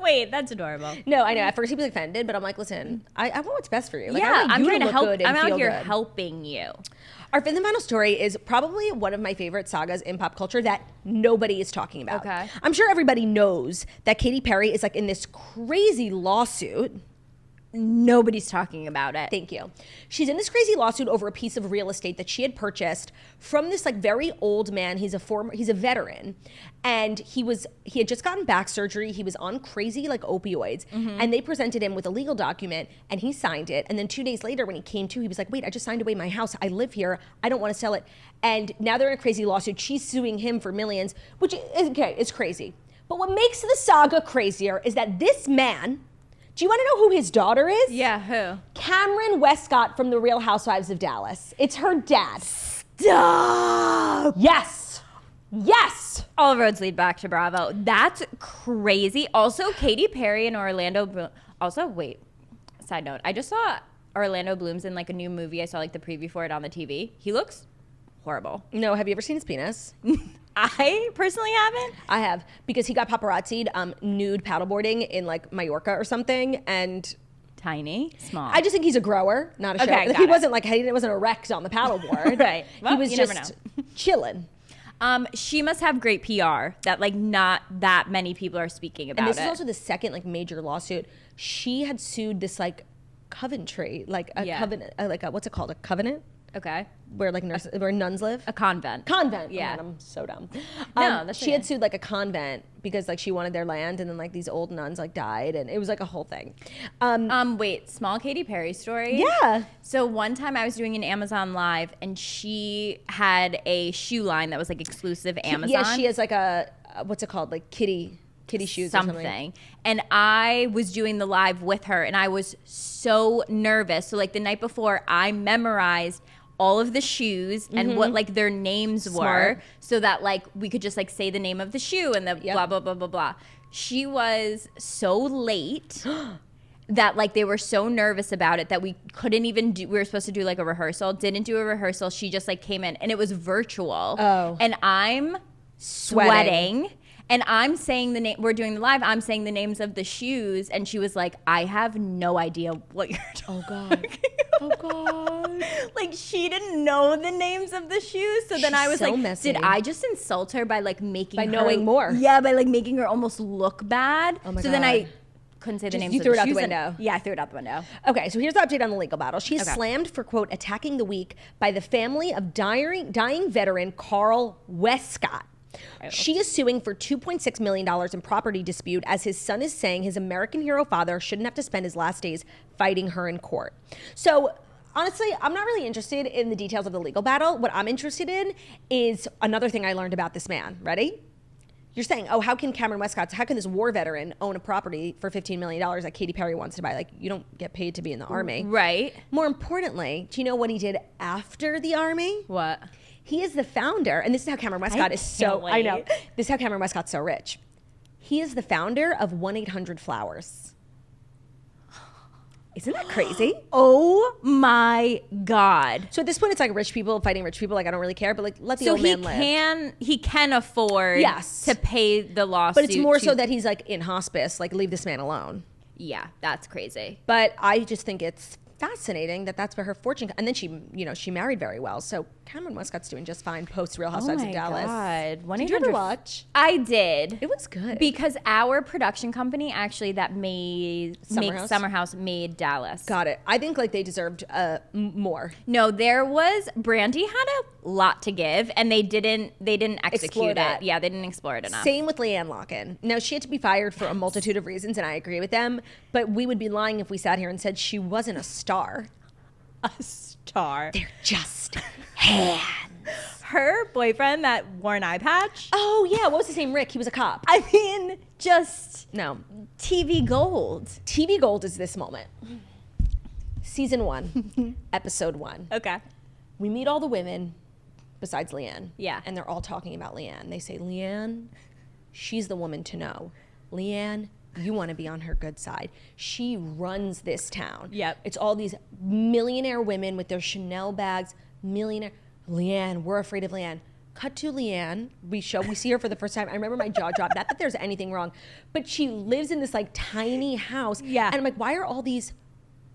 Wait, that's adorable. No, I know. At first he was offended, but I'm like, listen, I want what's best for you. Like, I'm trying to help. I'm out here good. helping you. Our fifth and final story is probably one of my favorite sagas in pop culture that nobody is talking about. Okay. I'm sure everybody knows that Katy Perry is like in this crazy lawsuit. Nobody's talking about it. Thank you. She's in this crazy lawsuit over a piece of real estate that she had purchased from this like very old man. He's a veteran, and he had just gotten back surgery. He was on crazy like opioids, and they presented him with a legal document, and he signed it. And then 2 days later, when he came to, he was like, "Wait, I just signed away my house. I live here. I don't want to sell it." And now they're in a crazy lawsuit. She's suing him for millions, which is okay. It's crazy. But what makes the saga crazier is that this man. Do you want to know who his daughter is? Yeah, who? Cameron Westcott from The Real Housewives of Dallas. It's her dad. Stop! Yes! Yes! All roads lead back to Bravo. That's crazy. Also, Katy Perry and Orlando Bloom. Also, wait, side note. I just saw Orlando Bloom's in like a new movie. I saw like the preview for it on the TV. He looks horrible. No, have you ever seen his penis? I personally haven't. I have, because he got paparazzi'd nude paddleboarding in like Mallorca or something, and tiny, small. I just think he's a grower, not a show. He wasn't erect on the paddleboard. Right. Well, he was just chilling. She must have great PR that like not that many people are speaking about it. And this is also the second like major lawsuit. She had sued this like Coventry, like a covenant, like what's it called? A covenant? Okay. Where like where nuns live? A convent. Convent. Yeah. Oh, man, I'm so dumb. No, that's she had sued like a convent because like she wanted their land, and then like these old nuns like died, and it was like a whole thing. Wait, small Katy Perry story? Yeah. So one time I was doing an Amazon Live, and she had a shoe line that was like exclusive Amazon. Yeah, she has like a what's it called? Like kitty shoes or something. And I was doing the live with her, and I was so nervous. So like the night before, I memorized all of the shoes and what like their names were, so that like we could just like say the name of the shoe and the blah blah blah blah blah. She was so late that like they were so nervous about it that we couldn't even do. We were supposed to do like a rehearsal, didn't do a rehearsal. She just like came in, and it was virtual. Oh, and I'm sweating. And I'm saying the name, we're doing the live, I'm saying the names of the shoes, and she was like, I have no idea what you're talking about. Oh, God. Like, she didn't know the names of the shoes, so then I was so like, messy. Did I just insult her by, like, making her... By knowing more. Yeah, by, like, making her almost look bad. Oh, my God. So then I couldn't say the names of the shoes. You threw it out the window. Yeah, I threw it out the window. Okay, so here's the update on the legal battle. She's slammed for, quote, attacking the weak by the family of dying veteran Carl Westcott. She is suing for $2.6 million in property dispute, as his son is saying his American hero father shouldn't have to spend his last days fighting her in court. So honestly, I'm not really interested in the details of the legal battle. What I'm interested in is another thing I learned about this man. Ready? You're saying, oh, how can this war veteran own a property for $15 million that Katy Perry wants to buy? Like, you don't get paid to be in the army. Right. More importantly, do you know what he did after the army? What? He is the founder, and this is how Cameron Westcott is so, I know, this is how Cameron Westcott's so rich. He is the founder of 1-800-Flowers. Isn't that crazy? Oh my God. So at this point, it's like rich people fighting rich people. Like, I don't really care, but like, let the old man live. He can afford to pay the lawsuit. But it's more so that he's like in hospice, like leave this man alone. Yeah, that's crazy. But I just think it's fascinating that that's where her fortune. And then she married very well. So Cameron Westcott's doing just fine post Real Housewives of Dallas. Oh my God. Did you ever watch? I did. It was good. Because our production company actually that made Summer House made Dallas. Got it. I think like they deserved more. No, Brandy had a lot to give, and they didn't execute it. Yeah, they didn't explore it enough. Same with Leanne Locken. Now, she had to be fired for a multitude of reasons, and I agree with them, but we would be lying if we sat here and said she wasn't a star. A star. They're just hands. Her boyfriend that wore an eye patch. Oh, yeah. What was his name? Rick. He was a cop. I mean, just no. TV gold. TV gold is this moment. Season 1, episode 1. Okay. We meet all the women besides Leanne. Yeah. And they're all talking about Leanne. They say, Leanne, she's the woman to know. Leanne, you want to be on her good side. She runs this town. Yep. It's all these millionaire women with their Chanel bags. Millionaire. Leanne, we're afraid of Leanne. Cut to Leanne. We see her for the first time. I remember my jaw dropped. Not that there's anything wrong, but she lives in this like tiny house. Yeah. And I'm like, why are all these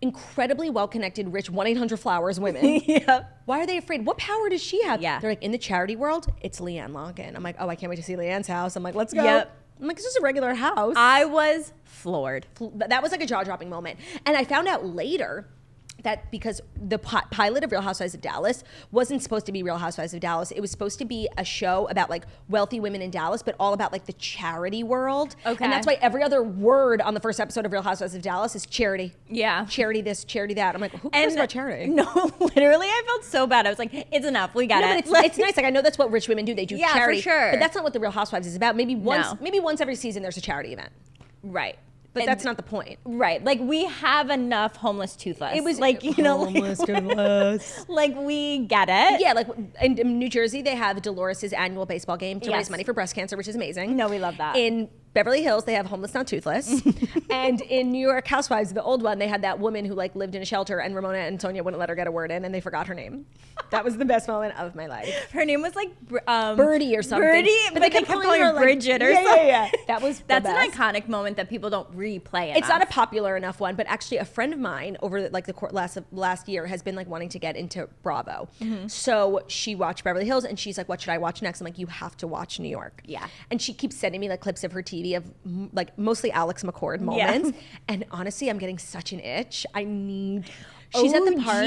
incredibly well-connected, rich 1-800-Flowers women? Yeah. Why are they afraid? What power does she have? Yeah. They're like, in the charity world, it's Leanne Locken. I'm like, oh, I can't wait to see Leanne's house. I'm like, let's go. Yep. I'm like, it's just a regular house. I was floored. That was like a jaw-dropping moment. And I found out later that because the pilot of Real Housewives of Dallas wasn't supposed to be Real Housewives of Dallas. It was supposed to be a show about like wealthy women in Dallas, but all about like the charity world. Okay. And that's why every other word on the first episode of Real Housewives of Dallas is charity. Yeah. Charity this, charity that. I'm like, who cares about charity? No, literally, I felt so bad. I was like, it's enough. We got it. But it's nice. Like, I know that's what rich women do. They do charity. For sure. But that's not what the Real Housewives is about. Maybe once every season there's a charity event. Right. But that's not the point. Right. Like, we have enough homeless toothless. It was like, you know, homeless toothless. Like, we get it. Yeah, like in New Jersey, they have Dolores' annual baseball game to raise money for breast cancer, which is amazing. No, we love that. In Beverly Hills, they have Homeless Not Toothless. And in New York Housewives, the old one, they had that woman who like lived in a shelter and Ramona and Sonia wouldn't let her get a word in and they forgot her name. That was the best moment of my life. Her name was like Birdie or something. Birdie, but they kept calling her Bridget or something. Yeah. That's an iconic moment that people don't replay enough. It's not a popular enough one, but actually a friend of mine over like the last year has been like wanting to get into Bravo. Mm-hmm. So she watched Beverly Hills and she's like, what should I watch next? I'm like, you have to watch New York. Yeah. And she keeps sending me like clips of her TV of like mostly Alex McCord moments. Yeah. And honestly, I'm getting such an itch. She's at the part.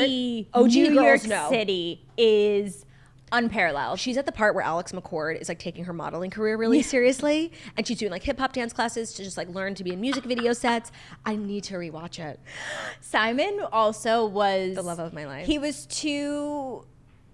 OG New Girls York City is unparalleled. She's at the part where Alex McCord is like taking her modeling career really seriously, and she's doing like hip hop dance classes to just like learn to be in music video sets. I need to rewatch it. Simon also was the love of my life. He was too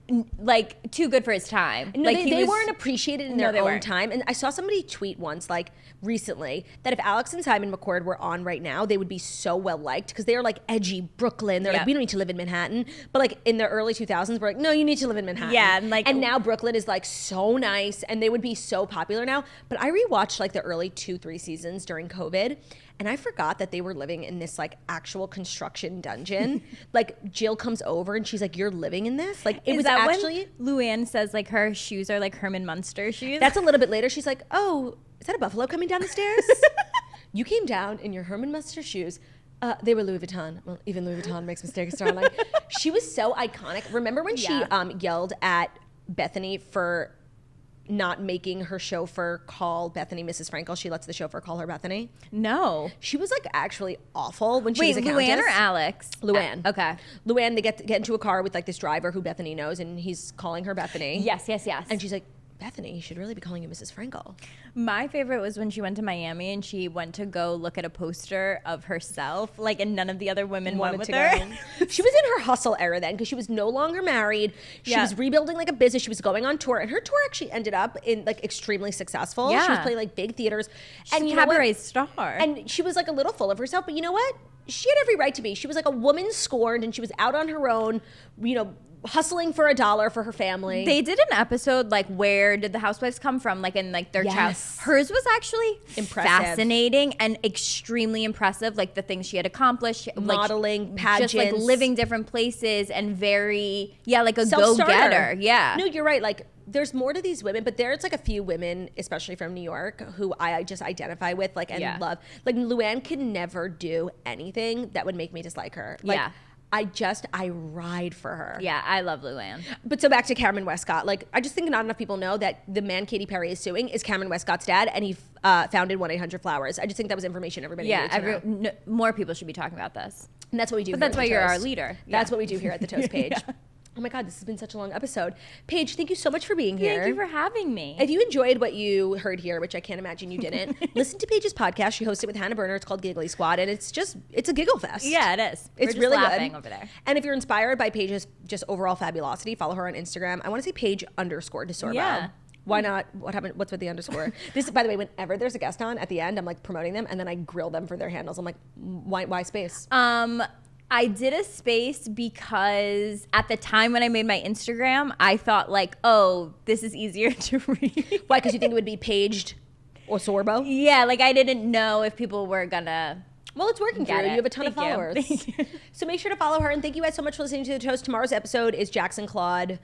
good for his time. No, like they weren't appreciated in their own time. And I saw somebody tweet once, like recently, that if Alex and Simon McCord were on right now, they would be so well liked because they are like edgy Brooklyn. They're like, we don't need to live in Manhattan. But like in the early 2000s, we're like, no, you need to live in Manhattan. Yeah, and now Brooklyn is like so nice, and they would be so popular now. But I rewatched like the early 2-3 seasons during COVID. And I forgot that they were living in this like actual construction dungeon. Like Jill comes over and she's like, "You're living in this?" Like it was actually. When Luann says like her shoes are like Herman Munster shoes. That's a little bit later. She's like, "Oh, is that a buffalo coming down the stairs?" You came down in your Herman Munster shoes. They were Louis Vuitton. Well, even Louis Vuitton makes mistakes, darling. She was so iconic. Remember when she yelled at Bethany for not making her chauffeur call Bethany Mrs. Frankel? She lets the chauffeur call her Bethany. No. She was like actually awful when she was a countess. Luann or Alex? Luann. Okay. Luann, they get into a car with like this driver who Bethany knows, and he's calling her Bethany. Yes. And she's like, Bethany, you should really be calling you Mrs. Frankel. My favorite was when she went to Miami and she went to go look at a poster of herself, like, and none of the other women went with her. She was in her hustle era then because she was no longer married. She was rebuilding like a business. She was going on tour, and her tour actually ended up in like extremely successful. Yeah. She was playing like big theaters. She's a cabaret star. And she was like a little full of herself, but you know what? She had every right to be. She was like a woman scorned, and she was out on her own, you know, hustling for $1 for her family. They did an episode like where did the housewives come from, like in like their child. Hers was actually fascinating and extremely impressive, like the things she had accomplished, modeling, like, pageants, just like living different places and very like a go-getter. Yeah. No, you're right. Like there's more to these women, but there's like a few women, especially from New York, who I just identify with, like, and love. Like Luann could never do anything that would make me dislike her. Like, I ride for her. Yeah, I love Luann. But so back to Cameron Westcott. Like, I just think not enough people know that the man Katy Perry is suing is Cameron Westcott's dad, and he founded 1-800-Flowers. I just think that was information everybody needed to know. More people should be talking about this. And that's what we do. But that's why you're our leader. That's what we do here at the Toast Page. Yeah. Oh my God, this has been such a long episode. Paige, thank you so much for being here. Thank you for having me. If you enjoyed what you heard here, which I can't imagine you didn't, listen to Paige's podcast. She hosts it with Hannah Berner. It's called Giggly Squad, and it's a giggle fest. Yeah, it is. It's just really laughing good over there. And if you're inspired by Paige's just overall fabulosity, follow her on Instagram. I want to say Paige_DeSorbo. Yeah. Why not? What's with the underscore? This, by the way, whenever there's a guest on, at the end, I'm like promoting them, and then I grill them for their handles. I'm like, why space? I did a space because at the time when I made my Instagram, I thought like, oh, this is easier to read. Why? Because you think it would be Paged or Sorbo? Yeah, like I didn't know if people were gonna. Well, it's working for you. You have a ton of followers. Thank you. So make sure to follow her. And thank you guys so much for listening to The Toast. Tomorrow's episode is Jackson Claude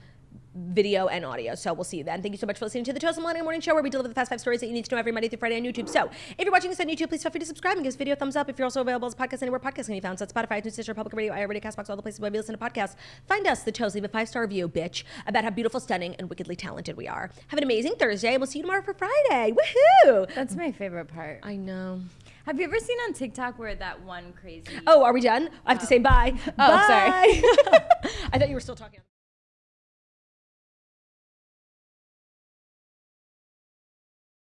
video and audio. So we'll see you then. Thank you so much for listening to The Toast Millennial Morning Show, where we deliver the fast 5 stories that you need to know every Monday through Friday on YouTube. So if you're watching this on YouTube, please feel free to subscribe and give this video a thumbs up. If you're also available as a podcast anywhere podcasts can be found, so Spotify, iTunes, Stitcher, Public Radio, iHeartRadio, CastBox, all the places where we listen to podcasts. Find us, The Toast. Leave a 5-star review, bitch, about how beautiful, stunning, and wickedly talented we are. Have an amazing Thursday, and we'll see you tomorrow for Friday. Woohoo! That's my favorite part. I know. Have you ever seen on TikTok where that one crazy... Oh, are we done? I have to say bye. Oh, bye. sorry. I thought you were still talking.